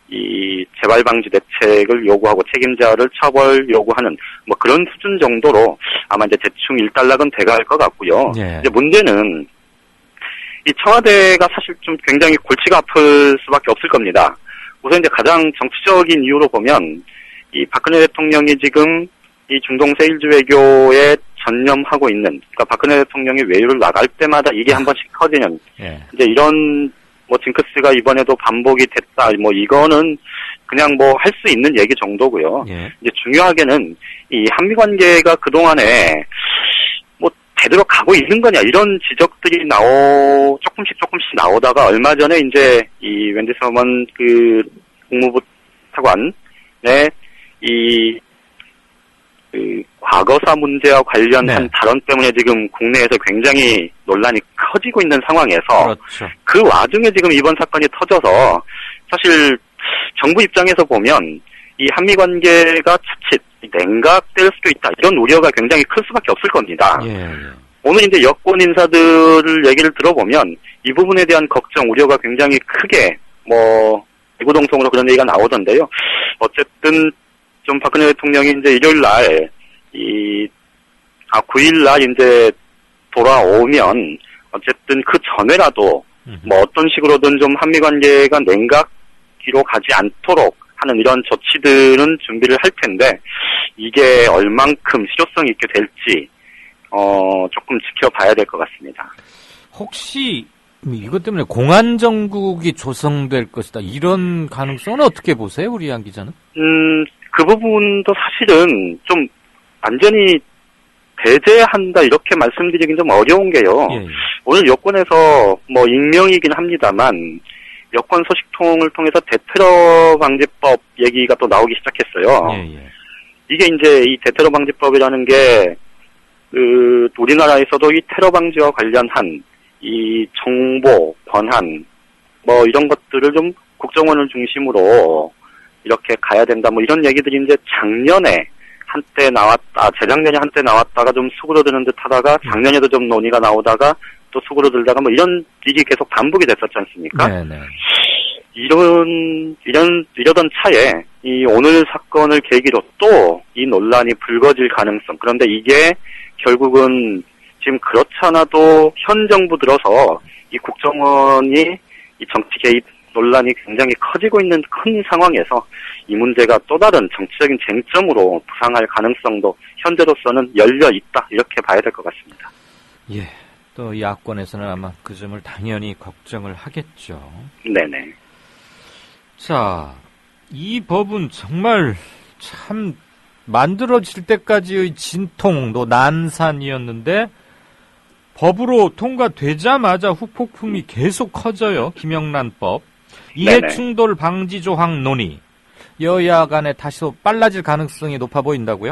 이 재발 방지 대책을 요구하고 책임자를 처벌 요구하는 그런 수준 정도로 아마 이제 대충 일단락은 돼갈 것 같고요. 이제 문제는 이 청와대가 사실 좀 굉장히 골치가 아플 수밖에 없을 겁니다. 우선 이제 가장 정치적인 이유로 보면 이 박근혜 대통령이 지금 이 중동 세일즈 외교에 전념하고 있는, 그러니까 박근혜 대통령이 외유를 나갈 때마다 이게 한 번씩 터지는 이제 이런 징크스가 이번에도 반복이 됐다. 이거는 그냥 할 수 있는 얘기 정도고요. 이제 중요하게는 이 한미 관계가 그동안에 제대로 가고 있는 거냐, 이런 지적들이 조금씩 나오다가 얼마 전에 이제 이 웬디 서먼 국무부 차관의 과거사 문제와 관련한 발언 때문에 지금 국내에서 굉장히 논란이 커지고 있는 상황에서 그 와중에 지금 이번 사건이 터져서 사실 정부 입장에서 보면 이 한미 관계가 자칫 냉각될 수도 있다, 이런 우려가 굉장히 클 수밖에 없을 겁니다. 오늘 이제 여권 인사들을 얘기를 들어보면 이 부분에 대한 걱정, 우려가 굉장히 크게 이구동성으로 그런 얘기가 나오던데요. 어쨌든 좀 박근혜 대통령이 이제 일요일 날 9일 날 이제 돌아오면 어쨌든 그 전에라도 어떤 식으로든 좀 한미 관계가 냉각기로 가지 않도록 하는 이런 조치들은 준비를 할 텐데, 이게 얼만큼 실효성 있게 될지 조금 지켜봐야 될 것 같습니다. 혹시 이것 때문에 공안정국이 조성될 것이다 이런 가능성은 어떻게 보세요, 우리 양 기자는? 그 부분도 사실은 좀 완전히 배제한다 이렇게 말씀드리긴 좀 어려운 게요. 예. 오늘 여권에서 뭐 익명이긴 합니다만 여권 소식통을 통해서 대테러 방지법 얘기가 또 나오기 시작했어요. 예. 이게 이제 이 대테러 방지법이라는 게 우리나라에서도 이 테러 방지와 관련한 이 정보 권한 뭐 이런 것들을 좀 국정원을 중심으로 이렇게 가야 된다 뭐 이런 얘기들이 이제 작년에 한때 나왔다, 재작년에 한때 나왔다가 좀 수그러드는 듯 하다가 작년에도 좀 논의가 나오다가 또 수그러들다가 뭐 이런 일이 계속 반복이 됐었지 않습니까? 네네. 이러던 차에 이 오늘 사건을 계기로 또 이 논란이 불거질 가능성. 그런데 이게 결국은 지금 그렇잖아도 현 정부 들어서 이 국정원이 이 정치 개입 논란이 굉장히 커지고 있는 큰 상황에서 이 문제가 또 다른 정치적인 쟁점으로 부상할 가능성도 현재로서는 열려 있다 이렇게 봐야 될 것 같습니다. 예, 또 야권에서는 아마 그 점을 당연히 걱정을 하겠죠. 네네. 자, 이 법은 정말 참 만들어질 때까지의 진통도 난산이었는데 법으로 통과되자마자 후폭풍이 계속 커져요. 김영란법. 이해충돌 방지 조항 논의. 여야 간에 다시 빨라질 가능성이 높아 보인다고요?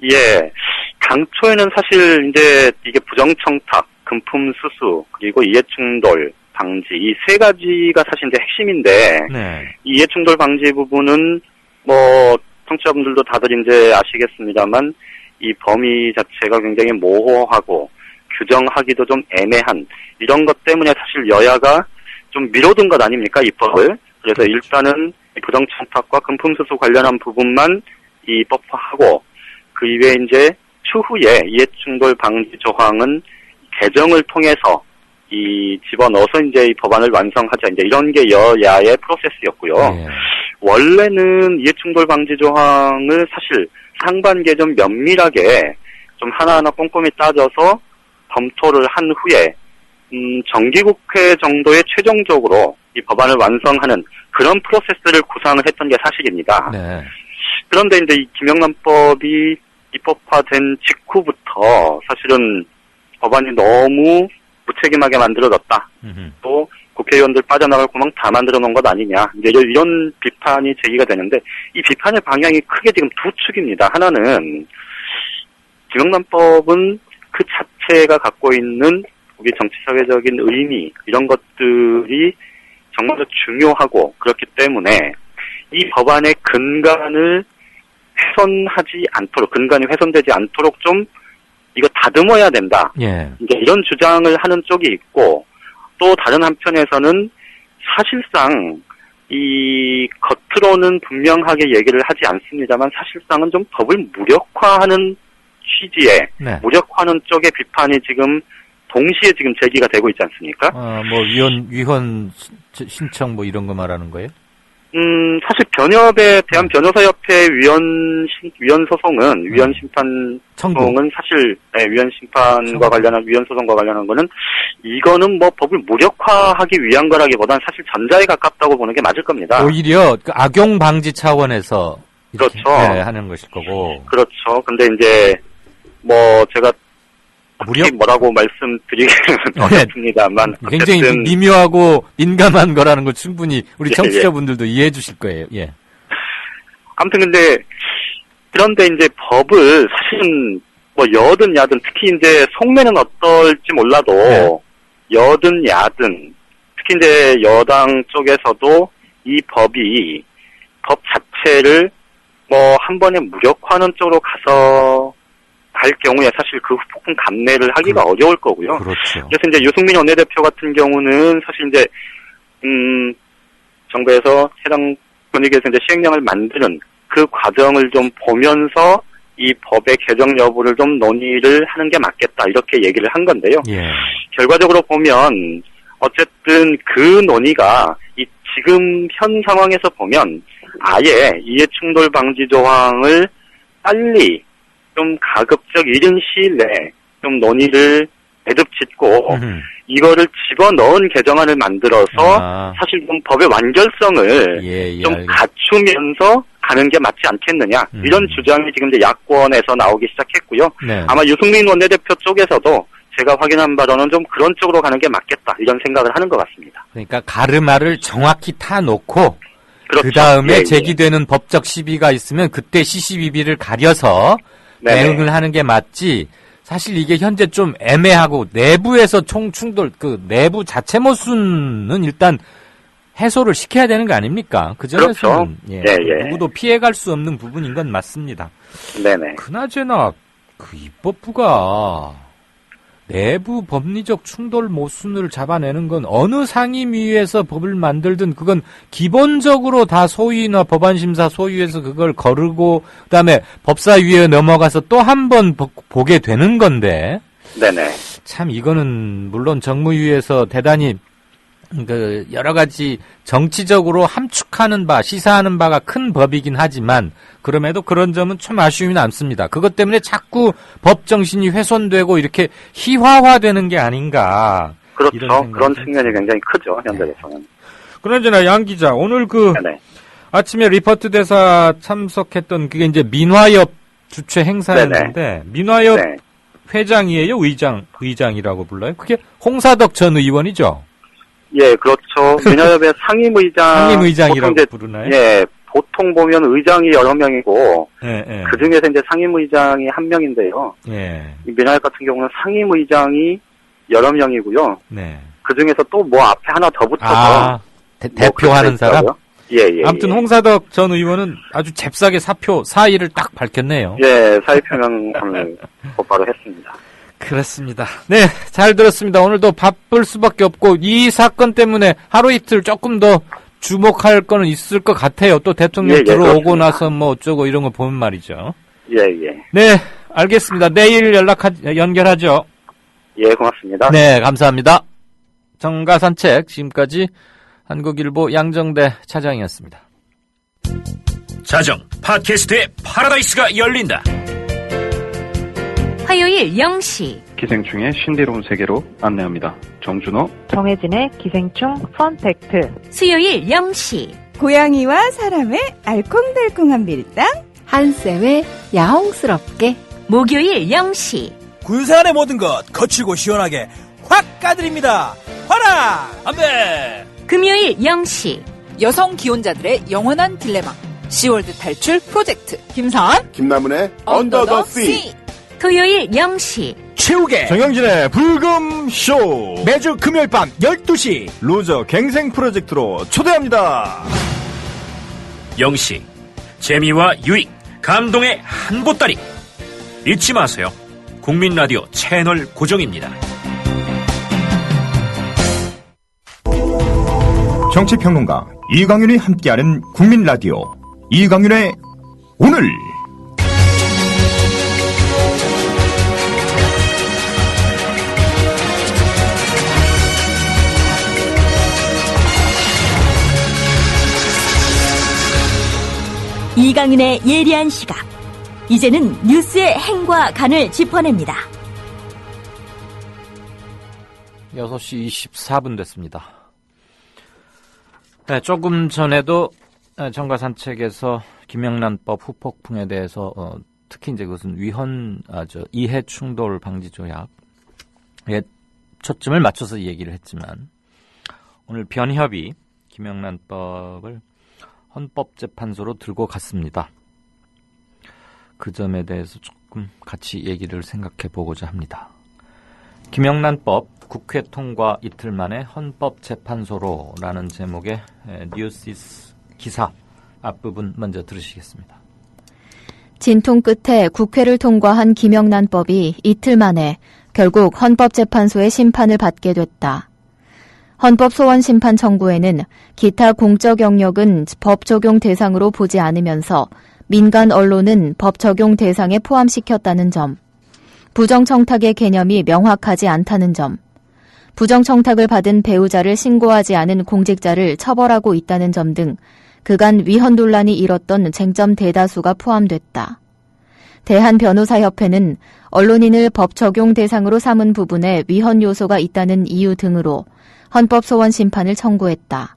예. 당초에는 사실 이제 이게 부정청탁, 금품 수수, 그리고 이해충돌 방지 이 세 가지가 사실 이제 핵심인데 이 이해충돌 방지 부분은 뭐 청취자분들도 다들 이제 아시겠습니다만 이 범위 자체가 굉장히 모호하고 규정하기도 좀 애매한 이런 것 때문에 사실 여야가 좀 미뤄둔 것 아닙니까, 입법을. 그래서 일단은 부정청탁과 금품수수 관련한 부분만 입법화하고 그 이외에 이제 추후에 이해충돌 방지 조항은 개정을 통해서 이 집어넣어서 이제 이 법안을 완성하자 이제 이런 게 여야의 프로세스였고요. 원래는 이해충돌 방지 조항을 사실 상반기에 좀 면밀하게 좀 하나하나 꼼꼼히 따져서 검토를 한 후에 정기국회 정도에 최종적으로 이 법안을 완성하는 그런 프로세스를 구상을 했던 게 사실입니다. 그런데 이제 이 김영란법이 입법화된 직후부터 사실은 법안이 너무 무책임하게 만들어졌다. 또 국회의원들 빠져나갈 구멍 다 만들어 놓은 것 아니냐. 이제 이런 비판이 제기가 되는데 이 비판의 방향이 크게 지금 두 축입니다. 하나는 김영란법은 그 자체가 갖고 있는 우리 정치사회적인 의미 이런 것들이 정말 중요하고 그렇기 때문에 이 법안의 근간을 훼손하지 않도록 근간이 훼손되지 않도록 좀 이거 다듬어야 된다. 이제 이런 주장을 하는 쪽이 있고 또 다른 한편에서는 사실상 이 겉으로는 분명하게 얘기를 하지 않습니다만 사실상은 좀 법을 무력화하는 취지의 무력화하는 쪽의 비판이 지금 동시에 지금 제기가 되고 있지 않습니까? 뭐 위헌 신청 뭐 이런 거 말하는 거예요? 사실 변협의 대한 변호사협회 위헌 소송은 위헌 심판 소송은 사실 위헌 심판과 관련한 위헌 소송과 관련한 거는 이거는 뭐 법을 무력화하기 위한 거라기보다는 사실 전자에 가깝다고 보는 게 맞을 겁니다. 오히려 그 악용 방지 차원에서 그렇죠. 하는 것일 거고. 그렇죠. 근데 이제 뭐 제가 뭐라고 말씀드리기는 어렵습니다만 굉장히 어쨌든 미묘하고 민감한 거라는 걸 충분히 우리 청취자분들도 이해해 주실 거예요. 예. 아무튼 근데 그런데 이제 법을 사실은 뭐 여든 야든 특히 이제 속내는 어떨지 몰라도 여든 야든 특히 이제 여당 쪽에서도 이 법이 법 자체를 뭐 한 번에 무력화하는 쪽으로 가서 할 경우에 사실 그 폭풍 감내를 하기가 어려울 거고요. 그렇죠. 그래서 이제 유승민 원내대표 같은 경우는 사실 이제 정부에서 해당 분위기에서 이제 시행령을 만드는 그 과정을 좀 보면서 이 법의 개정 여부를 좀 논의를 하는 게 맞겠다 이렇게 얘기를 한 건데요. 결과적으로 보면 어쨌든 그 논의가 이 지금 현 상황에서 보면 아예 이해충돌 방지 조항을 빨리 좀 가급적 이른 시일 내에 좀 논의를 매듭짓고 이거를 집어넣은 개정안을 만들어서 사실 좀 법의 완결성을 좀 갖추면서 가는 게 맞지 않겠느냐 이런 주장이 지금 이제 야권에서 나오기 시작했고요. 네. 아마 유승민 원내대표 쪽에서도 제가 확인한 바로는 좀 그런 쪽으로 가는 게 맞겠다 이런 생각을 하는 것 같습니다. 그러니까 가르마를 정확히 타놓고 그렇죠. 그 다음에 예, 제기되는 법적 시비가 있으면 그때 시시비비를 가려서 네네. 대응을 하는 게 맞지. 사실 이게 현재 좀 애매하고 내부에서 충돌 내부 자체 모순은 일단 해소를 시켜야 되는 거 아닙니까? 그 점에서는 누구도 피해갈 수 없는 부분인 건 맞습니다. 네네. 그나저나 그 입법부가 내부 법리적 충돌 모순을 잡아내는 건 어느 상임위에서 법을 만들든 그건 기본적으로 다 소위나 법안심사 소위에서 그걸 거르고 그다음에 법사위에 넘어가서 또 한 번 보게 되는 건데. 네네. 참 이거는 물론 정무위에서 대단히 여러 가지 정치적으로 함축하는 바, 시사하는 바가 큰 법이긴 하지만 그럼에도 그런 점은 좀 아쉬움이 남습니다. 그것 때문에 자꾸 법 정신이 훼손되고 이렇게 희화화되는 게 아닌가. 그렇죠. 그런 측면이 굉장히 크죠, 현재에서는. 네. 그러나 양 기자, 오늘 아침에 리포트 대사 참석했던 그게 이제 민화협 주최 행사였는데 네네. 민화협 회장이에요? 의장이라고 불러요? 그게 홍사덕 전 의원이죠? 예, 그렇죠. 민화협의 상임의장이라고 부르나요? 예, 보통 보면 의장이 여러 명이고, 그 중에서 이제 상임의장이 한 명인데요. 이 민화협 같은 경우는 상임의장이 여러 명이고요. 그 중에서 또 앞에 하나 더 붙어서. 대표하는 사람? 예. 아무튼 홍사덕 전 의원은 아주 잽싸게 사의를 딱 밝혔네요. 예, 사의 표명을 곧바로 했습니다. 그렇습니다. 네, 잘 들었습니다. 오늘도 바쁠 수밖에 없고 이 사건 때문에 하루 이틀 조금 더 주목할 거는 있을 것 같아요. 또 대통령 들어오고 그렇습니다. 나서 뭐 어쩌고 이런 거 보면 말이죠. 예. 네, 알겠습니다. 내일 연결하죠. 예, 고맙습니다. 네, 감사합니다. 정가산책 지금까지 한국일보 양정대 차장이었습니다. 자정 팟캐스트의 파라다이스가 열린다. 화요일 0시 기생충의 신비로운 세계로 안내합니다. 정준호, 정혜진의 기생충 펀팩트. 수요일 0시 고양이와 사람의 알콩달콩한 밀당. 한쌤의 야옹스럽게. 목요일 0시 군생활의 모든 것 거칠고 시원하게 확 까드립니다. 화나 안돼. 금요일 0시 여성 기혼자들의 영원한 딜레마. 시월드 탈출 프로젝트. 김선, 김나문의 언더 더 씨. 토요일 0시 최욱의 정영진의 불금쇼 매주 금요일 밤 12시 루저 갱생 프로젝트로 초대합니다. 0시 재미와 유익 감동의 한 보따리 잊지 마세요. 국민라디오 채널 고정입니다. 정치평론가 이광윤이 함께하는 국민라디오 이광윤의 오늘. 이강윤의 예리한 시각. 이제는 뉴스의 행과 간을 짚어냅니다. 6시 24분 됐습니다. 네, 조금 전에도 정가산책에서 김영란법 후폭풍에 대해서 특히 이제 그것은 이해 충돌 방지 조약에 초점을 맞춰서 얘기를 했지만 오늘 변협이 김영란법을 헌법재판소로 들고 갔습니다. 그 점에 대해서 조금 같이 얘기를 생각해 보고자 합니다. 김영란법 국회 통과 이틀 만에 헌법재판소로라는 제목의 뉴시스 기사 앞부분 먼저 들으시겠습니다. 진통 끝에 국회를 통과한 김영란법이 이틀 만에 결국 헌법재판소의 심판을 받게 됐다. 헌법소원심판 청구에는 기타 공적 영역은 법 적용 대상으로 보지 않으면서 민간 언론은 법 적용 대상에 포함시켰다는 점, 부정청탁의 개념이 명확하지 않다는 점, 부정청탁을 받은 배우자를 신고하지 않은 공직자를 처벌하고 있다는 점 등 그간 위헌 논란이 일었던 쟁점 대다수가 포함됐다. 대한변호사협회는 언론인을 법 적용 대상으로 삼은 부분에 위헌 요소가 있다는 이유 등으로 헌법소원 심판을 청구했다.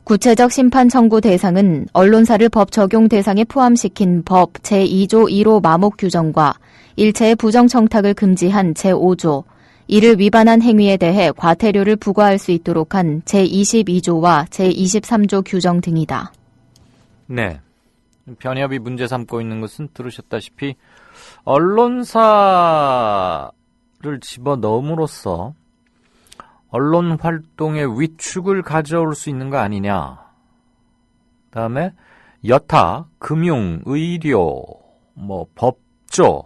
구체적 심판 청구 대상은 언론사를 법 적용 대상에 포함시킨 법 제2조 1호 마목 규정과 일체의 부정 청탁을 금지한 제5조, 이를 위반한 행위에 대해 과태료를 부과할 수 있도록 한 제22조와 제23조 규정 등이다. 네. 변협이 문제 삼고 있는 것은 들으셨다시피 언론사를 집어넣음으로써 언론 활동의 위축을 가져올 수 있는 거 아니냐. 그다음에 여타, 금융, 의료, 법조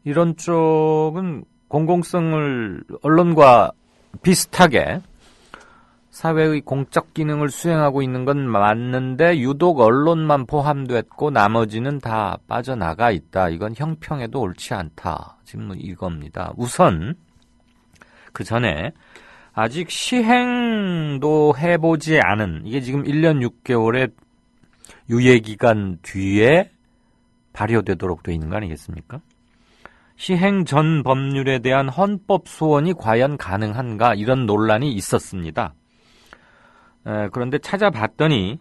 이런 쪽은 공공성을 언론과 비슷하게 사회의 공적 기능을 수행하고 있는 건 맞는데 유독 언론만 포함됐고 나머지는 다 빠져나가 있다. 이건 형평에도 옳지 않다. 지금 이겁니다. 우선 그 전에 아직 시행도 해보지 않은, 이게 지금 1년 6개월의 유예기간 뒤에 발효되도록 되어 있는 거 아니겠습니까? 시행 전 법률에 대한 헌법 소원이 과연 가능한가, 이런 논란이 있었습니다. 그런데 찾아봤더니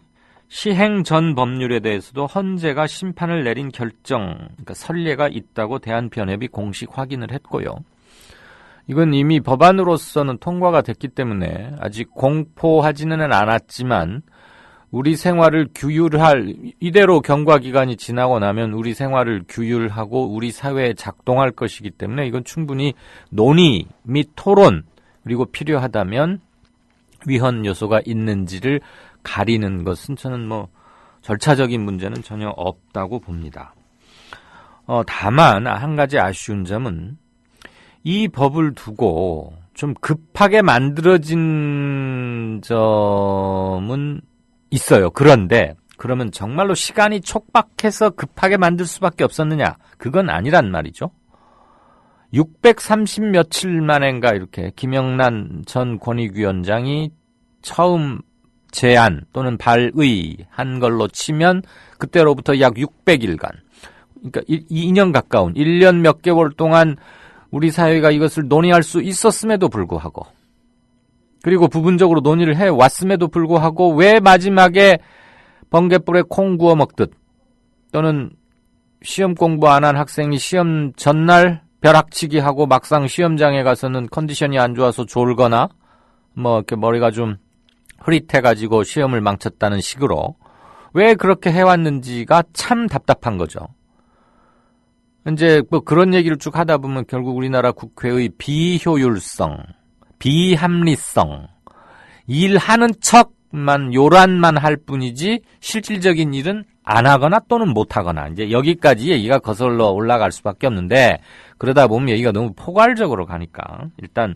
시행 전 법률에 대해서도 헌재가 심판을 내린 결정, 그러니까 선례가 있다고 대한변협이 공식 확인을 했고요. 이건 이미 법안으로서는 통과가 됐기 때문에 아직 공포하지는 않았지만 우리 생활을 규율할, 이대로 경과기간이 지나고 나면 우리 생활을 규율하고 우리 사회에 작동할 것이기 때문에 이건 충분히 논의 및 토론, 그리고 필요하다면 위헌 요소가 있는지를 가리는 것은 저는 절차적인 문제는 전혀 없다고 봅니다. 다만 한 가지 아쉬운 점은 이 법을 두고 좀 급하게 만들어진 점은 있어요. 그런데 그러면 정말로 시간이 촉박해서 급하게 만들 수밖에 없었느냐? 그건 아니란 말이죠. 630 며칠 만인가 이렇게 김영란 전 권익위원장이 처음 제안 또는 발의한 걸로 치면 그때로부터 약 600일간, 그러니까 2년 가까운 1년 몇 개월 동안 우리 사회가 이것을 논의할 수 있었음에도 불구하고, 그리고 부분적으로 논의를 해왔음에도 불구하고 왜 마지막에 번갯불에 콩 구워 먹듯, 또는 시험 공부 안 한 학생이 시험 전날 벼락치기 하고 막상 시험장에 가서는 컨디션이 안 좋아서 졸거나 이렇게 머리가 좀 흐릿해가지고 시험을 망쳤다는 식으로 왜 그렇게 해왔는지가 참 답답한 거죠. 이제 그런 얘기를 쭉 하다 보면 결국 우리나라 국회의 비효율성, 비합리성, 일하는 척만, 요란만 할 뿐이지 실질적인 일은 안 하거나 또는 못 하거나, 이제 여기까지 얘기가 거슬러 올라갈 수밖에 없는데, 그러다 보면 얘기가 너무 포괄적으로 가니까 일단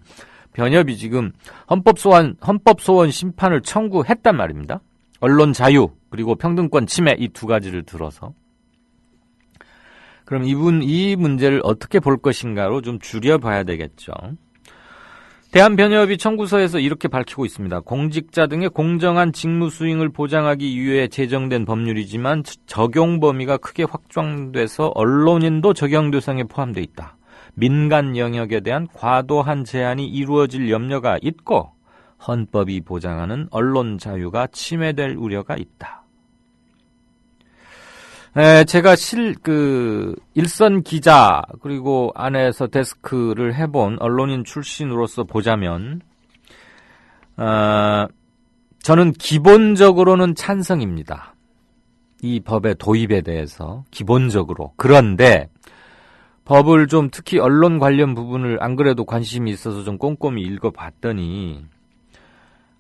변협이 지금 헌법소원 심판을 청구했단 말입니다. 언론 자유 그리고 평등권 침해, 이 두 가지를 들어서. 그럼 이 문제를 어떻게 볼 것인가로 좀 줄여봐야 되겠죠. 대한변협이 청구서에서 이렇게 밝히고 있습니다. 공직자 등의 공정한 직무 수행을 보장하기 위해 제정된 법률이지만 적용 범위가 크게 확장돼서 언론인도 적용 대상에 포함되어 있다. 민간 영역에 대한 과도한 제한이 이루어질 염려가 있고 헌법이 보장하는 언론 자유가 침해될 우려가 있다. 제가 일선 기자 그리고 안에서 데스크를 해본 언론인 출신으로서 보자면 저는 기본적으로는 찬성입니다. 이 법의 도입에 대해서 기본적으로. 그런데 법을 좀, 특히 언론 관련 부분을 안 그래도 관심이 있어서 좀 꼼꼼히 읽어봤더니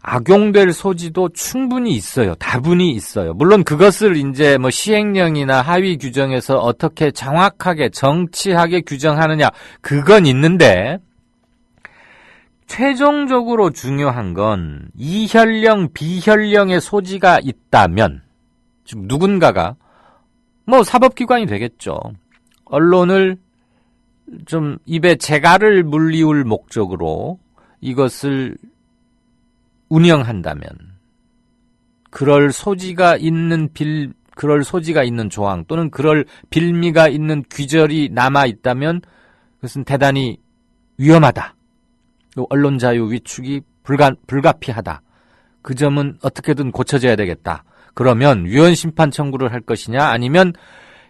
악용될 소지도 충분히 있어요. 다분히 있어요. 물론 그것을 이제 시행령이나 하위 규정에서 어떻게 정확하게 정치하게 규정하느냐, 그건 있는데 최종적으로 중요한 건 이현령, 비현령의 소지가 있다면, 지금 누군가가 사법기관이 되겠죠. 언론을 좀 입에 재갈을 물리울 목적으로 이것을 운영한다면, 그럴 소지가 있는 그럴 소지가 있는 조항 또는 그럴 빌미가 있는 귀절이 남아 있다면 그것은 대단히 위험하다. 또 언론 자유 위축이 불가피하다. 그 점은 어떻게든 고쳐져야 되겠다. 그러면 위헌 심판 청구를 할 것이냐 아니면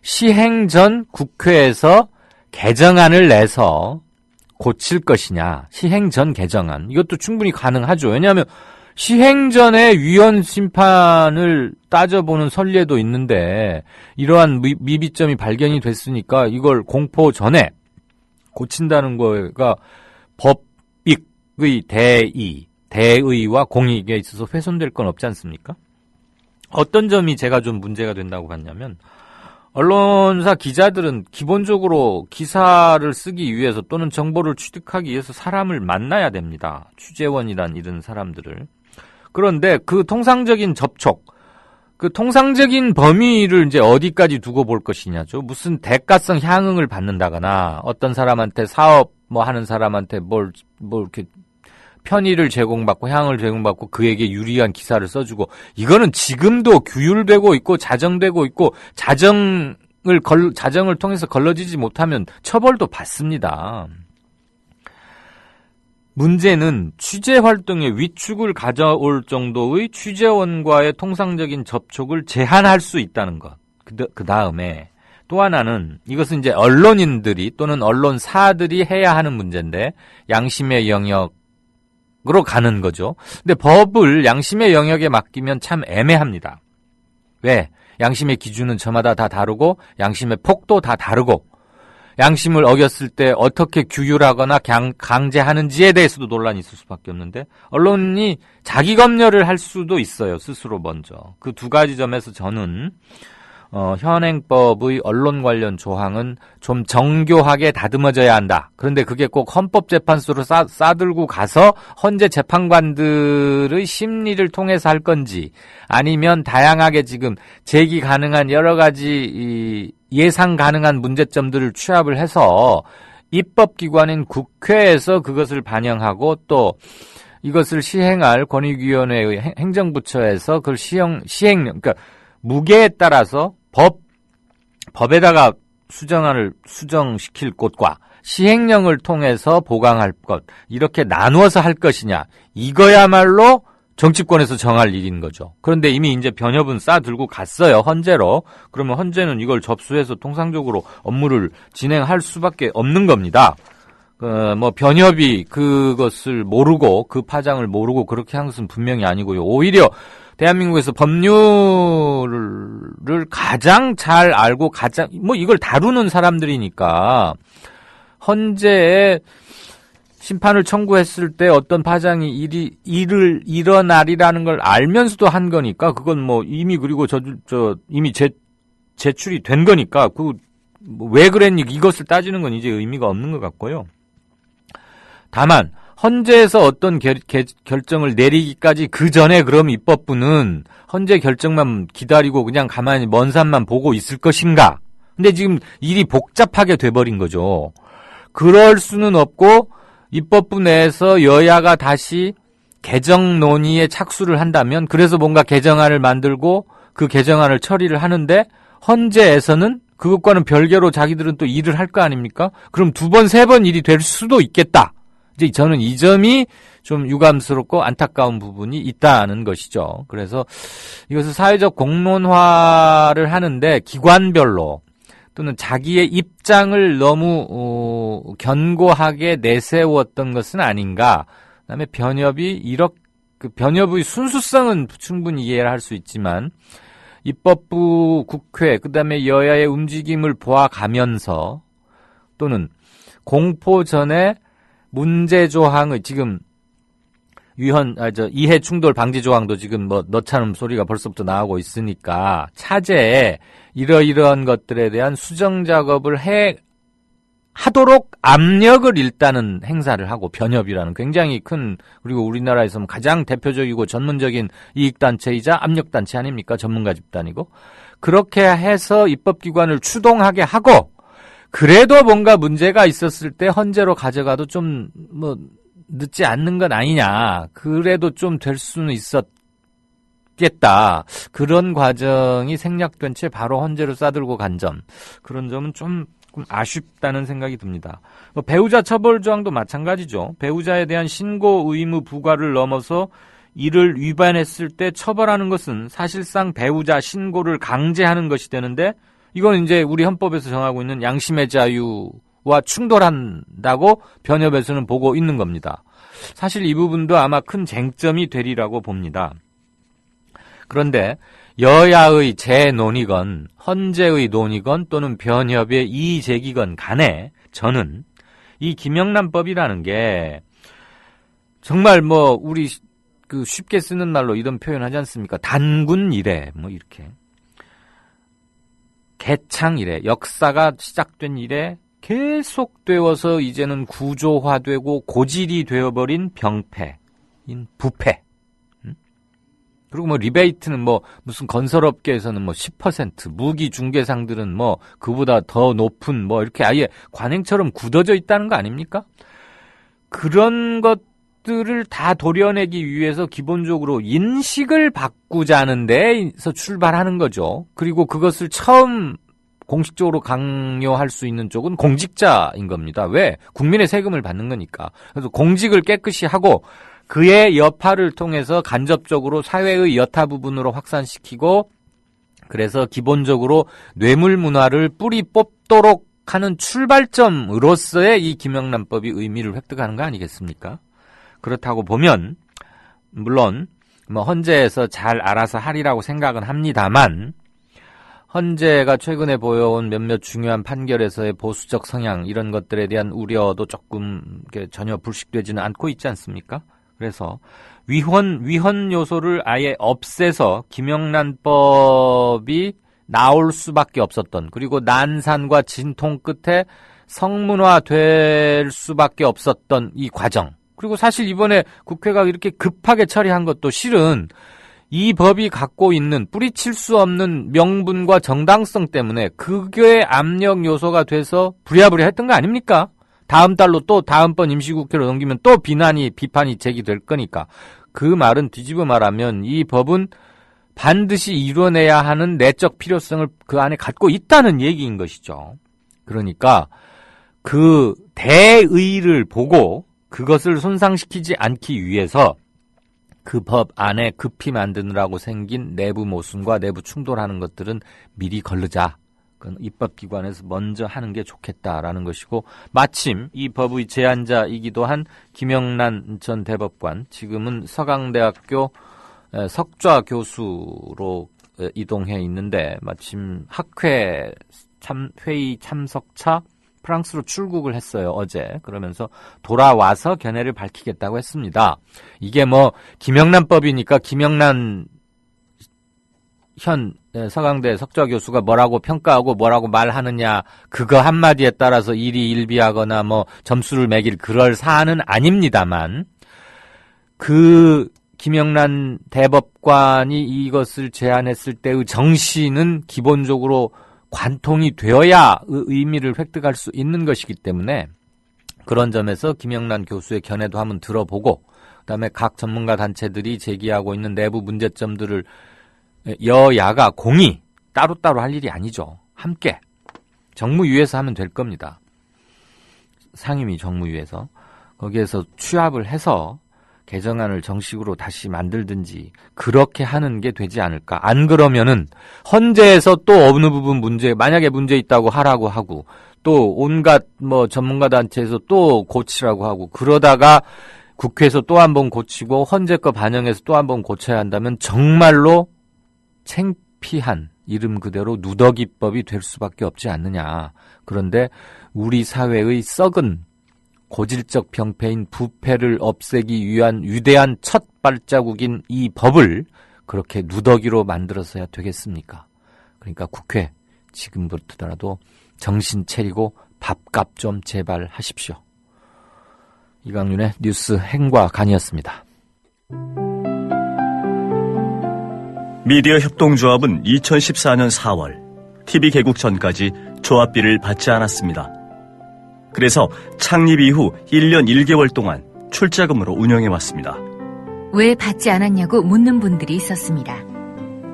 시행 전 국회에서 개정안을 내서 고칠 것이냐. 시행 전 개정안. 이것도 충분히 가능하죠. 왜냐하면 시행 전에 위헌 심판을 따져보는 선례도 있는데 이러한 미비점이 발견이 됐으니까 이걸 공포 전에 고친다는 거가 법익의 대의와 공익에 있어서 훼손될 건 없지 않습니까? 어떤 점이 제가 좀 문제가 된다고 봤냐면 언론사 기자들은 기본적으로 기사를 쓰기 위해서 또는 정보를 취득하기 위해서 사람을 만나야 됩니다. 취재원이란 이런 사람들을. 그런데 그 통상적인 접촉, 그 통상적인 범위를 이제 어디까지 두고 볼 것이냐죠. 무슨 대가성 향응을 받는다거나 어떤 사람한테 사업 뭐 하는 사람한테 뭘 이렇게 편의를 제공받고 향을 제공받고 그에게 유리한 기사를 써주고 이거는 지금도 규율되고 있고 자정되고 있고 자정을 통해서 걸러지지 못하면 처벌도 받습니다. 문제는 취재 활동에 위축을 가져올 정도의 취재원과의 통상적인 접촉을 제한할 수 있다는 것. 그 다음에 또 하나는 이것은 이제 언론인들이 또는 언론사들이 해야 하는 문제인데 양심의 영역으로 가는 거죠. 근데 법을 양심의 영역에 맡기면 참 애매합니다. 왜? 양심의 기준은 저마다 다 다르고 양심의 폭도 다 다르고 양심을 어겼을 때 어떻게 규율하거나 강제하는지에 대해서도 논란이 있을 수밖에 없는데 언론이 자기 검열을 할 수도 있어요. 스스로 먼저. 그 두 가지 점에서 저는 현행법의 언론 관련 조항은 좀 정교하게 다듬어져야 한다. 그런데 그게 꼭 헌법재판소로 싸들고 가서 헌재 재판관들의 심리를 통해서 할 건지 아니면 다양하게 지금 제기 가능한 여러 가지 예상 가능한 문제점들을 취합을 해서 입법기관인 국회에서 그것을 반영하고 또 이것을 시행할 권익위원회의 행정부처에서 그걸 그러니까 무게에 따라서 법에다가 수정안을 수정시킬 곳과 시행령을 통해서 보강할 것 이렇게 나누어서 할 것이냐 이거야말로 정치권에서 정할 일인 거죠. 그런데 이미 이제 변협은 싸들고 갔어요. 헌재로. 그러면 헌재는 이걸 접수해서 통상적으로 업무를 진행할 수밖에 없는 겁니다. 변협이 그것을 모르고 그 파장을 모르고 그렇게 한 것은 분명히 아니고요. 오히려 대한민국에서 법률을 가장 잘 알고 이걸 다루는 사람들이니까 헌재에 심판을 청구했을 때 어떤 파장이 일어나리라는 걸 알면서도 한 거니까 그건 이미 그리고 이미 제출이 된 거니까 왜 그랬니 이것을 따지는 건 이제 의미가 없는 것 같고요. 다만 헌재에서 어떤 결정을 내리기까지 그 전에 그럼 입법부는 헌재 결정만 기다리고 그냥 가만히 먼 산만 보고 있을 것인가? 근데 지금 일이 복잡하게 돼버린 거죠. 그럴 수는 없고 입법부 내에서 여야가 다시 개정 논의에 착수를 한다면 그래서 뭔가 개정안을 만들고 그 개정안을 처리를 하는데 헌재에서는 그것과는 별개로 자기들은 또 일을 할 거 아닙니까? 그럼 2번, 3번 일이 될 수도 있겠다. 이제 저는 이 점이 좀 유감스럽고 안타까운 부분이 있다는 것이죠. 그래서 이것을 사회적 공론화를 하는데 기관별로 또는 자기의 입장을 너무 견고하게 내세웠던 것은 아닌가. 그다음에 변협의 순수성은 충분히 이해를 할 수 있지만 입법부, 국회, 그다음에 여야의 움직임을 보아가면서 공포 전에 문제 조항의 지금 이해 충돌 방지 조항도 지금 넣자는 소리가 벌써부터 나오고 있으니까 차제에 이러이러한 것들에 대한 수정 작업을 하도록 압력을 일단은 행사를 하고 변협이라는 굉장히 큰 그리고 우리나라에서는 가장 대표적이고 전문적인 이익단체이자 압력단체 아닙니까? 전문가 집단이고 그렇게 해서 입법기관을 추동하게 하고 그래도 뭔가 문제가 있었을 때 헌재로 가져가도 좀 늦지 않는 건 아니냐. 그래도 좀 될 수는 있었겠지 있겠다. 그런 과정이 생략된 채 바로 헌재로 싸들고 간 점. 그런 점은 좀 아쉽다는 생각이 듭니다. 배우자 처벌 조항도 마찬가지죠. 배우자에 대한 신고 의무 부과를 넘어서 이를 위반했을 때 처벌하는 것은 사실상 배우자 신고를 강제하는 것이 되는데 이건 이제 우리 헌법에서 정하고 있는 양심의 자유와 충돌한다고 변협에서는 보고 있는 겁니다. 사실 이 부분도 아마 큰 쟁점이 되리라고 봅니다. 그런데 여야의 재논의건 헌재의 논의건 또는 변협의 이의제기건 간에 저는 이 김영란법이라는 게 정말 뭐 우리 그 쉽게 쓰는 말로 이런 표현하지 않습니까? 단군 이래 뭐 이렇게 개창 이래 역사가 시작된 이래 계속되어서 이제는 구조화되고 고질이 되어버린 병폐인 부패. 그리고 뭐 리베이트는 뭐 무슨 건설업계에서는 뭐 10%, 무기 중개상들은 뭐 그보다 더 높은 뭐 이렇게 아예 관행처럼 굳어져 있다는 거 아닙니까? 그런 것들을 다 도려내기 위해서 기본적으로 인식을 바꾸자는 데서 출발하는 거죠. 그리고 그것을 처음 공식적으로 강요할 수 있는 쪽은 공직자인 겁니다. 왜? 국민의 세금을 받는 거니까. 그래서 공직을 깨끗이 하고 그의 여파를 통해서 간접적으로 사회의 여타 부분으로 확산시키고 그래서 기본적으로 뇌물 문화를 뿌리 뽑도록 하는 출발점으로서의 이 김영란법이 의미를 획득하는 거 아니겠습니까? 그렇다고 보면 물론 뭐 헌재에서 잘 알아서 하리라고 생각은 합니다만 헌재가 최근에 보여온 몇몇 중요한 판결에서의 보수적 성향 이런 것들에 대한 우려도 조금 전혀 불식되지는 않고 있지 않습니까? 그래서 위헌 요소를 아예 없애서 김영란법이 나올 수밖에 없었던 그리고 난산과 진통 끝에 성문화될 수밖에 없었던 이 과정 그리고 사실 이번에 국회가 이렇게 급하게 처리한 것도 실은 이 법이 갖고 있는 뿌리칠 수 없는 명분과 정당성 때문에 그게 압력 요소가 돼서 부랴부랴 했던 거 아닙니까? 다음 달로 또 다음번 임시국회로 넘기면 또 비판이 제기될 거니까. 그 말은 뒤집어 말하면 이 법은 반드시 이뤄내야 하는 내적 필요성을 그 안에 갖고 있다는 얘기인 것이죠. 그러니까 그 대의를 보고 그것을 손상시키지 않기 위해서 그 법 안에 급히 만드느라고 생긴 내부 모순과 내부 충돌하는 것들은 미리 거르자. 그건 입법기관에서 먼저 하는 게 좋겠다라는 것이고 마침 이 법의 제안자이기도 한 김영란 전 대법관 지금은 서강대학교 석좌 교수로 이동해 있는데 마침 학회 회의 참석차 프랑스로 출국을 했어요, 어제. 그러면서 돌아와서 견해를 밝히겠다고 했습니다. 이게 뭐 김영란법이니까 김영란 현 서강대 석좌 교수가 뭐라고 평가하고 뭐라고 말하느냐 그거 한마디에 따라서 일희일비하거나 뭐 점수를 매길 그럴 사안은 아닙니다만 그 김영란 대법관이 이것을 제안했을 때의 정신은 기본적으로 관통이 되어야 의미를 획득할 수 있는 것이기 때문에 그런 점에서 김영란 교수의 견해도 한번 들어보고 그다음에 각 전문가 단체들이 제기하고 있는 내부 문제점들을 여야가 공히 따로따로 할 일이 아니죠. 함께 정무위에서 하면 될 겁니다. 상임위 정무위에서 거기에서 취합을 해서 개정안을 정식으로 다시 만들든지 그렇게 하는 게 되지 않을까. 안 그러면은 헌재에서 또 어느 부분 만약에 문제 있다고 하라고 하고 또 온갖 뭐 전문가 단체에서 또 고치라고 하고 그러다가 국회에서 또 한 번 고치고 헌재 거 반영해서 또 한 번 고쳐야 한다면 정말로 창피한 이름 그대로 누더기법이 될 수밖에 없지 않느냐. 그런데 우리 사회의 썩은 고질적 병폐인 부패를 없애기 위한 위대한 첫 발자국인 이 법을 그렇게 누더기로 만들어서야 되겠습니까? 그러니까 국회 지금부터라도 정신 차리고 밥값 좀 제발 하십시오. 이강윤의 뉴스 행과 간이었습니다. 미디어 협동조합은 2014년 4월 TV 개국 전까지 조합비를 받지 않았습니다. 그래서 창립 이후 1년 1개월 동안 출자금으로 운영해왔습니다. 왜 받지 않았냐고 묻는 분들이 있었습니다.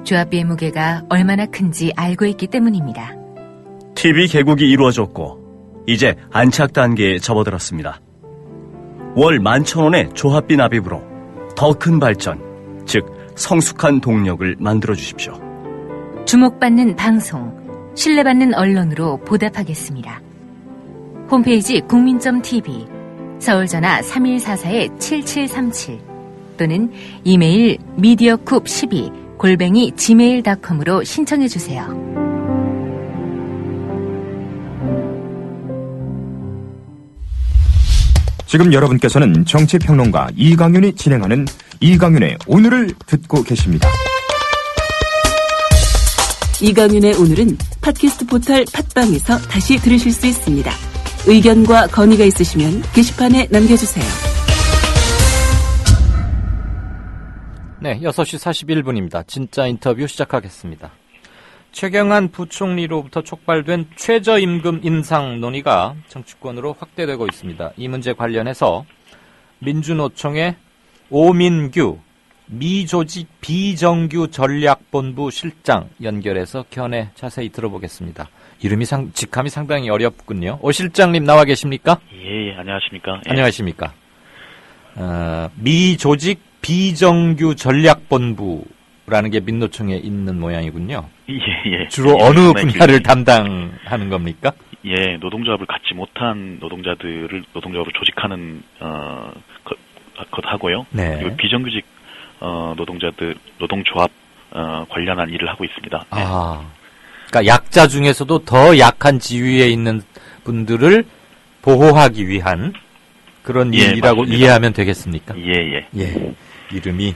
조합비의 무게가 얼마나 큰지 알고 있기 때문입니다. TV 개국이 이루어졌고 이제 안착 단계에 접어들었습니다. 월 11,000원의 조합비 납입으로 더 큰 발전, 즉 성숙한 동력을 만들어 주십시오. 주목받는 방송, 신뢰받는 언론으로 보답하겠습니다. 홈페이지 국민.tv, 서울전화 3144-7737 또는 이메일 mediacoup12@gmail.com으로 신청해주세요. 지금 여러분께서는 정치평론가 이강윤이 진행하는 이강윤의 오늘을 듣고 계십니다. 이강윤의 오늘은 팟캐스트 포털 팟빵에서 다시 들으실 수 있습니다. 의견과 건의가 있으시면 게시판에 남겨주세요. 네, 6시 41분입니다. 진짜 인터뷰 시작하겠습니다. 최경환 부총리로부터 촉발된 최저임금 인상 논의가 정치권으로 확대되고 있습니다. 이 문제 관련해서 민주노총의 오민규 미조직 비정규 전략본부 실장 연결해서 견해 자세히 들어보겠습니다. 이름이 직함이 상당히 어렵군요. 오 실장님 나와 계십니까? 예, 안녕하십니까? 예. 안녕하십니까? 미조직 비정규 전략본부라는 게 민노총에 있는 모양이군요. 예. 주로 어느 분야를 담당하는 겁니까? 예, 노동조합을 갖지 못한 노동자들을 노동조합으로 조직하는 것 하고요. 네. 그리고 비정규직 노동자들 노동조합 관련한 일을 하고 있습니다. 네. 그러니까 약자 중에서도 더 약한 지위에 있는 분들을 보호하기 위한 그런 일이라고 맞습니다. 이해하면 되겠습니까? 예. 이름이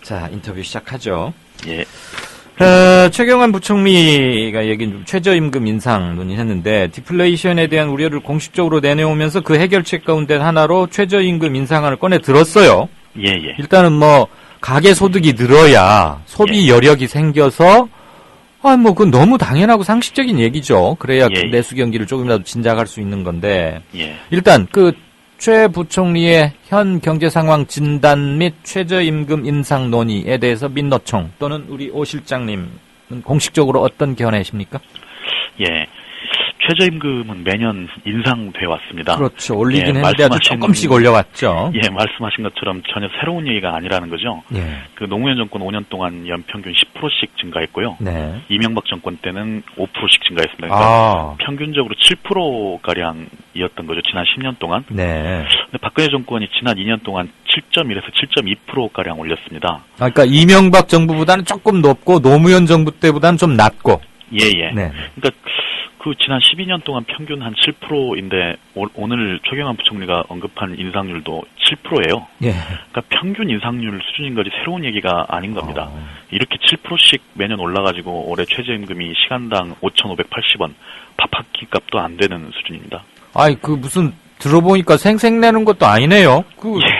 자 인터뷰 시작하죠. 예. 최경환 부총리가 얘기한 좀 최저임금 인상 논의했는데 디플레이션에 대한 우려를 공식적으로 내놓으면서 그 해결책 가운데 하나로 최저임금 인상안을 꺼내 들었어요. 예. 일단은 뭐 가계 소득이 늘어야 소비 여력이 생겨서 그건 너무 당연하고 상식적인 얘기죠. 그래야 내수 경기를 조금이라도 진작할 수 있는 건데 일단 최 부총리의 현 경제 상황 진단 및 최저임금 인상 논의에 대해서 민노총 또는 우리 오 실장님은 공식적으로 어떤 견해십니까? 예. 최저임금은 매년 인상돼 왔습니다. 그렇죠. 올리긴 했는데 아주 조금씩 올려왔죠. 예, 말씀하신 것처럼 전혀 새로운 얘기가 아니라는 거죠. 예. 그 노무현 정권 5년 동안 연평균 10%씩 증가했고요. 네. 이명박 정권 때는 5%씩 증가했습니다. 그러니까 평균적으로 7%가량이었던 거죠. 지난 10년 동안. 네. 근데 박근혜 정권이 지난 2년 동안 7.1에서 7.2%가량 올렸습니다. 그러니까 이명박 정부보다는 조금 높고 노무현 정부 때보다는 좀 낮고. 예. 네. 그러니까 그 지난 12년 동안 평균 한 7%인데 오늘 최경환 부총리가 언급한 인상률도 7%예요. 예. 그러니까 평균 인상률 수준인 거지 새로운 얘기가 아닌 겁니다. 이렇게 7%씩 매년 올라가지고 올해 최저임금이 시간당 5,580원, 밥 한 끼 값도 안 되는 수준입니다. 무슨 들어보니까 생색내는 것도 아니네요.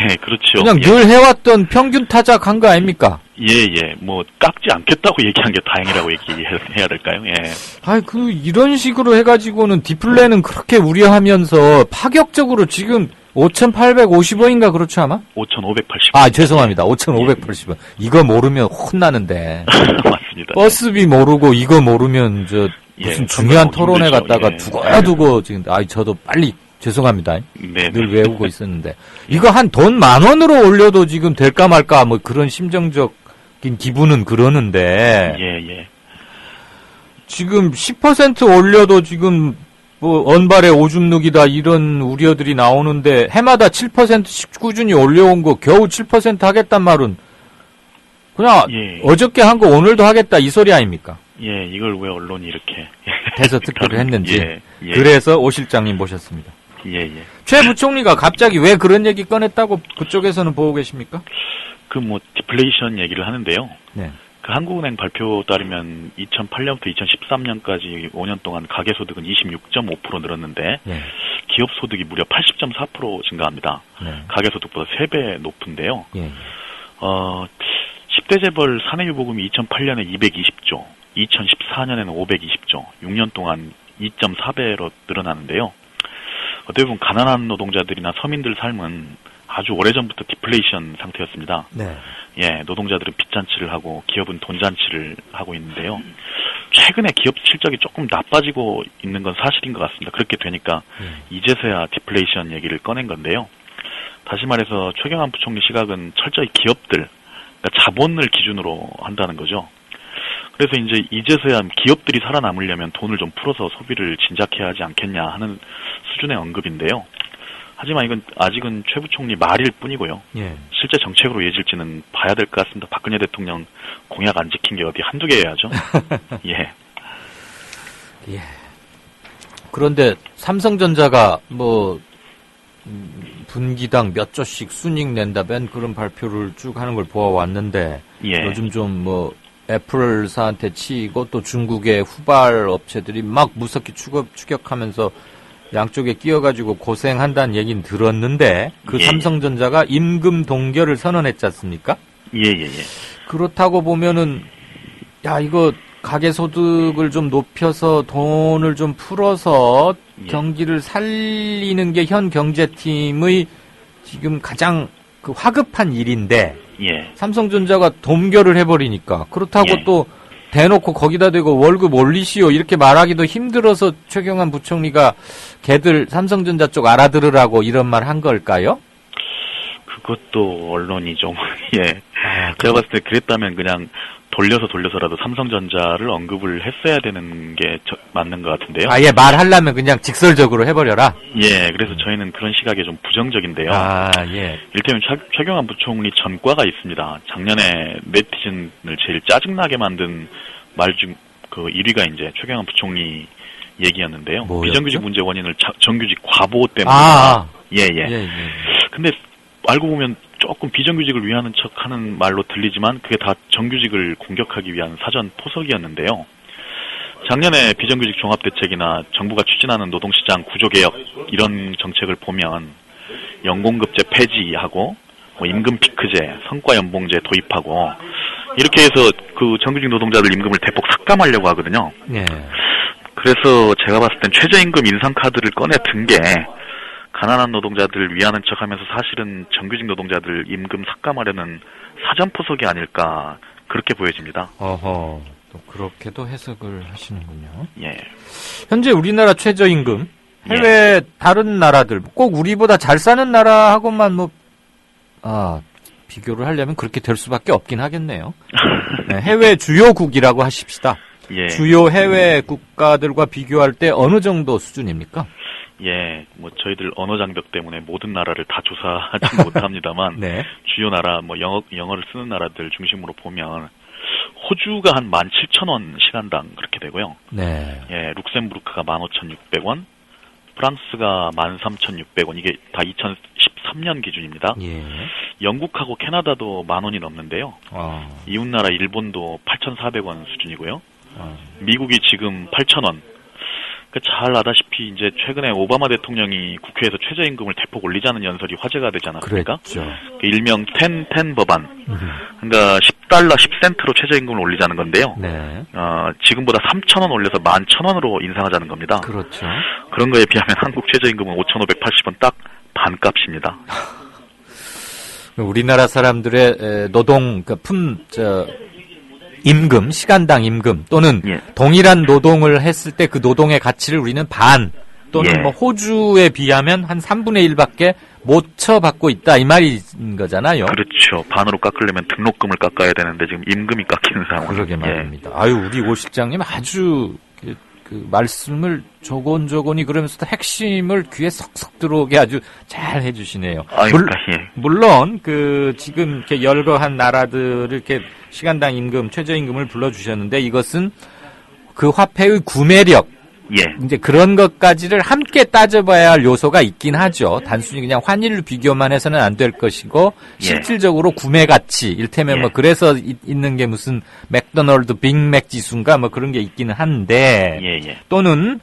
예, 그렇죠. 그냥 늘 해왔던 평균 타작한 거 아닙니까? 예. 뭐 깎지 않겠다고 얘기한 게 다행이라고 얘기해야 될까요? 예. 이런 식으로 해가지고는 디플레는 그렇게 우려하면서 파격적으로 지금 5,850원인가 그렇죠 아마? 5,580원. 죄송합니다. 5,580원. 이거 모르면 혼나는데. 맞습니다. 버스비 모르고 이거 모르면 무슨 중요한 토론회 갔다가 두고두고 지금 저도 빨리 죄송합니다. 네. 늘 외우고 있었는데. 이거 한 돈 10,000원으로 올려도 지금 될까 말까 뭐 그런 심정적인 기분은 그러는데. 예. 지금 10% 올려도 지금 언발의 오줌 누기다 이런 우려들이 나오는데 해마다 7%씩 꾸준히 올려온 거 겨우 7% 하겠단 말은 그냥 어저께 한 거 오늘도 하겠다 이 소리 아닙니까? 예, 이걸 왜 언론이 이렇게 대서 특별을 했는지. 예. 그래서 오 실장님 모셨습니다. 예. 최 부총리가 갑자기 왜 그런 얘기 꺼냈다고 그쪽에서는 보고 계십니까? 디플레이션 얘기를 하는데요. 네. 한국은행 발표 따르면 2008년부터 2013년까지 5년 동안 가계소득은 26.5% 늘었는데 기업 소득이 무려 80.4% 증가합니다. 가계소득보다 3배 높은데요. 10대 재벌 사내유보금이 2008년에 220조, 2014년에는 520조, 6년 동안 2.4배로 늘어나는데요. 어떻게 보면 가난한 노동자들이나 서민들 삶은 아주 오래전부터 디플레이션 상태였습니다. 네. 예, 노동자들은 빚잔치를 하고 기업은 돈잔치를 하고 있는데요. 최근에 기업 실적이 조금 나빠지고 있는 건 사실인 것 같습니다. 그렇게 되니까 이제서야 디플레이션 얘기를 꺼낸 건데요. 다시 말해서 최경환 부총리 시각은 철저히 기업들, 그러니까 자본을 기준으로 한다는 거죠. 그래서 이제서야 기업들이 살아남으려면 돈을 좀 풀어서 소비를 진작해야 하지 않겠냐 하는 수준의 언급인데요. 하지만 이건 아직은 최 부총리 말일 뿐이고요. 예. 실제 정책으로 이어질지는 봐야 될 것 같습니다. 박근혜 대통령 공약 안 지킨 게 어디 한두 개여야죠. 예. 예. 그런데 삼성전자가 분기당 몇 조씩 순이익 낸다면 그런 발표를 쭉 하는 걸 보아왔는데 예. 요즘 좀 애플사한테 치이고 또 중국의 후발 업체들이 막 무섭게 추격하면서 양쪽에 끼어가지고 고생한다는 얘기는 들었는데 그 예. 삼성전자가 임금 동결을 선언했지 않습니까? 예. 그렇다고 보면은 이거 가계소득을 좀 높여서 돈을 좀 풀어서 경기를 살리는 게 현 경제팀의 지금 가장 화급한 일인데 예. 삼성전자가 동결을 해버리니까 그렇다고 또 대놓고 거기다 대고 월급 올리시오 이렇게 말하기도 힘들어서 최경환 부총리가 걔들 삼성전자 쪽 알아들으라고 이런 말 한 걸까요? 그것도 언론이 좀 제가 봤을 때 그랬다면 그냥 돌려서라도 삼성전자를 언급을 했어야 되는 게 맞는 것 같은데요. 아예 말하려면 그냥 직설적으로 해버려라. 예, 그래서 저희는 그런 시각에 좀 부정적인데요. 예. 이를테면 최경환 부총리 전과가 있습니다. 작년에 네티즌을 제일 짜증나게 만든 말 중 1위가 이제 최경환 부총리 얘기였는데요. 뭐였죠? 비정규직 문제 원인을 정규직 과보 때문에. 예. 근데 알고 보면 조금 비정규직을 위하는 척하는 말로 들리지만 그게 다 정규직을 공격하기 위한 사전 포석이었는데요. 작년에 비정규직 종합대책이나 정부가 추진하는 노동시장 구조개혁 이런 정책을 보면 연공급제 폐지하고 임금 피크제, 성과연봉제 도입하고 이렇게 해서 그 정규직 노동자들 임금을 대폭 삭감하려고 하거든요. 네. 그래서 제가 봤을 땐 최저임금 인상 카드를 꺼내 든 게 가난한 노동자들을 위하는 척하면서 사실은 정규직 노동자들 임금 삭감하려는 사전포석이 아닐까 그렇게 보여집니다. 또 그렇게도 해석을 하시는군요. 예. 현재 우리나라 최저임금 해외 다른 나라들 꼭 우리보다 잘 사는 나라하고만 비교를 하려면 그렇게 될 수밖에 없긴 하겠네요. 네, 해외 주요국이라고 하십시다. 예. 주요 해외 국가들과 비교할 때 어느 정도 수준입니까? 예, 저희들 언어 장벽 때문에 모든 나라를 다 조사하지 못합니다만, 주요 나라, 영어를 쓰는 나라들 중심으로 보면, 호주가 한 17,000원 시간당 그렇게 되고요. 네. 예, 룩셈부르크가 15,600원, 프랑스가 13,600원, 이게 다 2013년 기준입니다. 예. 영국하고 캐나다도 10,000원이 넘는데요. 이웃나라 일본도 8,400원 수준이고요. 미국이 지금 8,000원. 잘 아다시피 이제 최근에 오바마 대통령이 국회에서 최저임금을 대폭 올리자는 연설이 화제가 되지 않았습니까? 그렇죠. 일명 10 법안. 그러니까 $10, 10센트로 최저임금을 올리자는 건데요. 네. 지금보다 3,000원 올려서 11,000원으로 인상하자는 겁니다. 그렇죠. 그런 거에 비하면 한국 최저임금은 5,580원 딱 반값입니다. 우리나라 사람들의 노동 임금, 시간당 임금 또는 동일한 노동을 했을 때 그 노동의 가치를 우리는 반 또는 호주에 비하면 한 3분의 1밖에 못 쳐받고 있다 이 말인 거잖아요. 그렇죠. 반으로 깎으려면 등록금을 깎아야 되는데 지금 임금이 깎이는 상황. 그러게 말입니다. 우리 오 실장님 아주 그 말씀을 조곤조곤히 그러면서도 핵심을 귀에 석석 들어오게 아주 잘 해주시네요. 물론 지금 이렇게 열거한 나라들을 이렇게 시간당 임금, 최저임금을 불러주셨는데 이것은 그 화폐의 구매력, 이제 그런 것까지를 함께 따져봐야 할 요소가 있긴 하죠. 단순히 그냥 환율 비교만 해서는 안 될 것이고 실질적으로 구매 가치, 일테면 그래서 있는 게 무슨 맥도널드 빅맥 지수인가 그런 게 있기는 한데 또는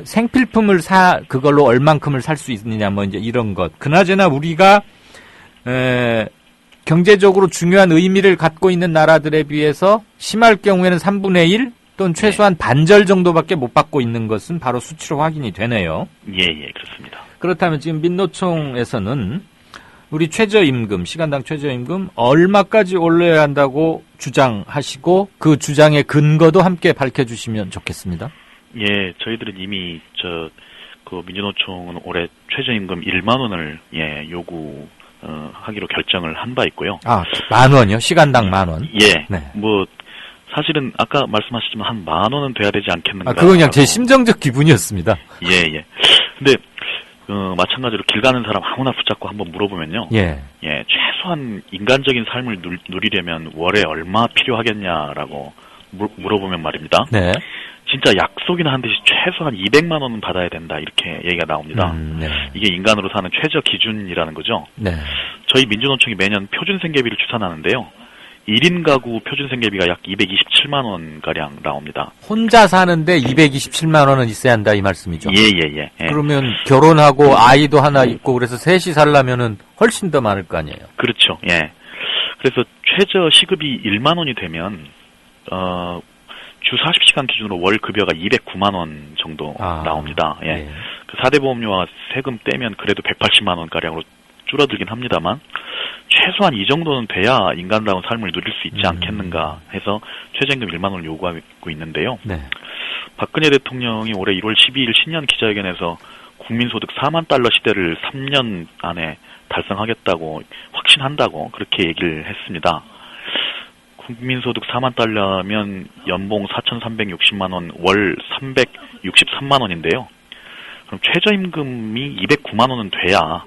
생필품을 그걸로 얼만큼을 살 수 있느냐 이제 이런 것. 그나저나 우리가 경제적으로 중요한 의미를 갖고 있는 나라들에 비해서 심할 경우에는 3분의 1 또는 최소한 반절 정도밖에 못 받고 있는 것은 바로 수치로 확인이 되네요. 예, 그렇습니다. 그렇다면 지금 민노총에서는 우리 최저임금, 시간당 최저임금 얼마까지 올려야 한다고 주장하시고 그 주장의 근거도 함께 밝혀주시면 좋겠습니다. 예, 저희들은 이미 그 민주노총은 올해 최저임금 1만 원을 요구하기로 결정을 한 바 있고요. 아, 10,000원이요? 시간당 10,000원? 예. 네. 뭐 사실은 아까 말씀하셨지만 한 10,000원은 돼야 되지 않겠는가? 아, 그건 그냥 제 심정적 기분이었습니다. 예. 근데 마찬가지로 길 가는 사람 아무나 붙잡고 한번 물어보면요. 예. 최소한 인간적인 삶을 누리려면 월에 얼마 필요하겠냐라고 물어보면 말입니다. 네. 진짜 약속이나 한 듯이 최소한 200만 원은 받아야 된다 이렇게 얘기가 나옵니다. 네. 이게 인간으로 사는 최저 기준이라는 거죠. 네. 저희 민주노총이 매년 표준생계비를 추산하는데요. 1인 가구 표준생계비가 약 227만 원가량 나옵니다. 혼자 사는데 227만 원은 있어야 한다 이 말씀이죠? 예. 그러면 결혼하고 아이도 하나 있고 그래서 셋이 살려면은 훨씬 더 많을 거 아니에요? 그렇죠. 예. 그래서 최저 시급이 1만 원이 되면 주 40시간 기준으로 월 급여가 209만 원 정도 나옵니다. 예. 그 4대 보험료와 세금 떼면 그래도 180만 원 가량으로 줄어들긴 합니다만 최소한 이 정도는 돼야 인간다운 삶을 누릴 수 있지 않겠는가 해서 최저임금 1만 원을 요구하고 있는데요. 네. 박근혜 대통령이 올해 1월 12일 신년 기자회견에서 국민소득 4만 달러 시대를 3년 안에 달성하겠다고 확신한다고 그렇게 얘기를 했습니다. 국민소득 4만 달러면 연봉 4,360만 원, 월 363만 원인데요. 그럼 최저임금이 209만 원은 돼야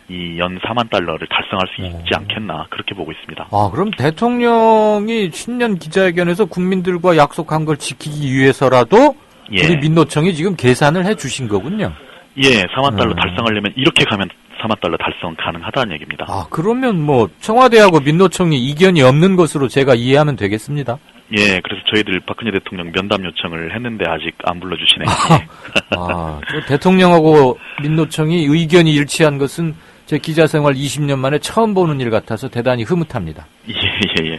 이 연 4만 달러를 달성할 수 있지 않겠나 그렇게 보고 있습니다. 아, 그럼 대통령이 신년 기자회견에서 국민들과 약속한 걸 지키기 위해서라도 우리 민노총이 지금 계산을 해 주신 거군요. 예, 4만 달러 달성하려면 이렇게 가면 4만 달러 달성 가능하다는 얘기입니다. 아, 그러면 뭐 청와대하고 민노총이 이견이 없는 것으로 제가 이해하면 되겠습니다. 예, 그래서 저희들 박근혜 대통령 면담 요청을 했는데 아직 안 불러주시네요. 대통령하고 민노총이 의견이 일치한 것은 제 기자 생활 20년 만에 처음 보는 일 같아서 대단히 흐뭇합니다. 예.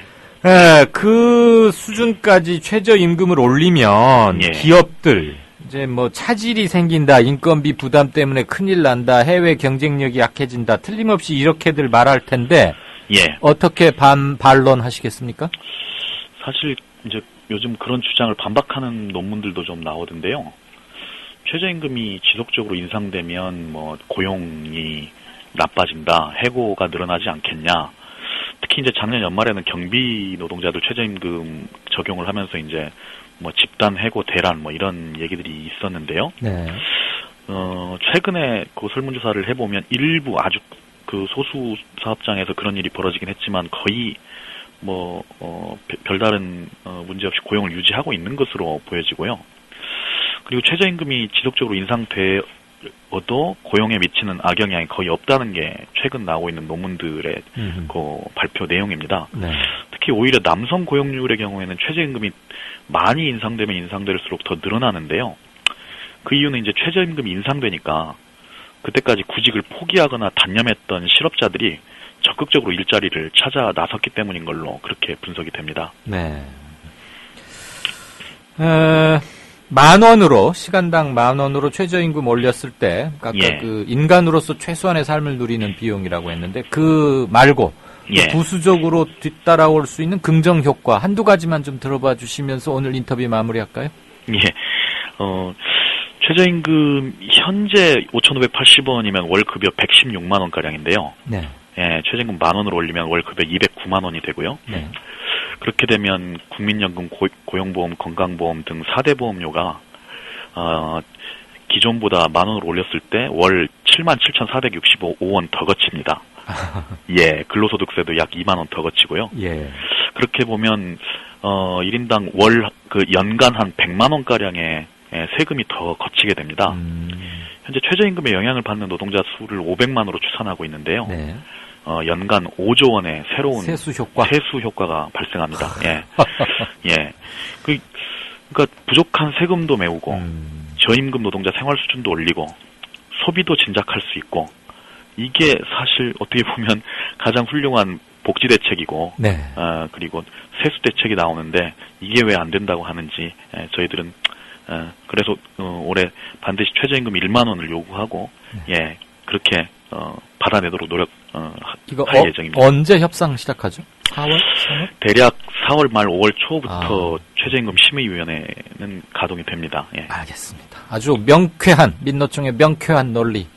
그 수준까지 최저임금을 올리면 기업들 이제 뭐 차질이 생긴다, 인건비 부담 때문에 큰일 난다, 해외 경쟁력이 약해진다, 틀림없이 이렇게들 말할 텐데 어떻게 반론하시겠습니까? 사실 이제 요즘 그런 주장을 반박하는 논문들도 좀 나오던데요. 최저임금이 지속적으로 인상되면 뭐 고용이 나빠진다, 해고가 늘어나지 않겠냐. 특히 이제 작년 연말에는 경비 노동자들 최저임금 적용을 하면서 이제 뭐 집단 해고 대란 뭐 이런 얘기들이 있었는데요. 최근에 그 설문조사를 해보면 일부 아주 그 소수 사업장에서 그런 일이 벌어지긴 했지만 거의 별다른 문제 없이 고용을 유지하고 있는 것으로 보여지고요. 그리고 최저임금이 지속적으로 인상되어도 고용에 미치는 악영향이 거의 없다는 게 최근 나오고 있는 논문들의 그 발표 내용입니다. 특히 오히려 남성 고용률의 경우에는 최저임금이 많이 인상되면 인상될수록 더 늘어나는데요. 그 이유는 이제 최저임금이 인상되니까 그때까지 구직을 포기하거나 단념했던 실업자들이 적극적으로 일자리를 찾아 나섰기 때문인 걸로 그렇게 분석이 됩니다. 네. 10,000원으로, 시간당 10,000원으로 최저임금 올렸을 때, 아까 그 인간으로서 최소한의 삶을 누리는 비용이라고 했는데, 그 말고, 부수적으로 뒤따라올 수 있는 긍정 효과, 한두 가지만 좀 들어봐 주시면서 오늘 인터뷰 마무리할까요? 최저임금, 현재 5,580원이면 월급여 116만원가량인데요. 최저임금 10,000원으로 올리면 월급에 209만원이 되고요. 그렇게 되면 국민연금, 고용보험, 건강보험 등 4대 보험료가 기존보다 10,000원으로 올렸을 때 월 77,465원 더 거칩니다. 근로소득세도 약 2만원 더 거치고요. 그렇게 보면 1인당 연간 한 100만원가량의 세금이 더 거치게 됩니다. 현재 최저임금에 영향을 받는 노동자 수를 500만으로 추산하고 있는데요. 연간 5조 원의 새로운 세수 효과가 발생합니다. 그러니까 부족한 세금도 메우고 저임금 노동자 생활 수준도 올리고 소비도 진작할 수 있고 이게 사실 어떻게 보면 가장 훌륭한 복지 대책이고 그리고 세수 대책이 나오는데 이게 왜 안 된다고 하는지 저희들은 그래서 올해 반드시 최저임금 1만 원을 요구하고 그렇게 받아내도록 이거 할 예정입니다. 언제 협상 시작하죠? 4월? 3월? 대략 4월 말 5월 초부터 최저임금 심의위원회는 가동이 됩니다. 예. 알겠습니다. 아주 명쾌한 민노총의 명쾌한 논리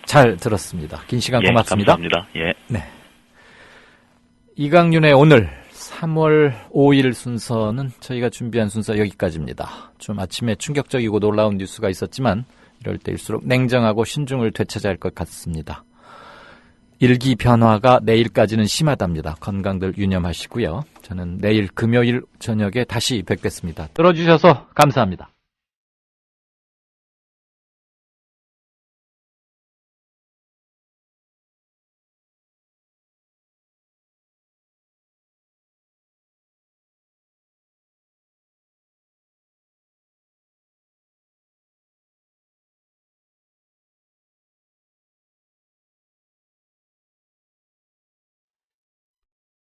잘 들었습니다. 긴 시간 고맙습니다. 감사합니다. 예. 네. 이강윤의 오늘 3월 5일 순서는 저희가 준비한 순서 여기까지입니다. 좀 아침에 충격적이고 놀라운 뉴스가 있었지만 이럴 때일수록 냉정하고 신중을 되찾아야 할 것 같습니다. 일기 변화가 내일까지는 심하답니다. 건강들 유념하시고요. 저는 내일 금요일 저녁에 다시 뵙겠습니다. 들어주셔서 감사합니다.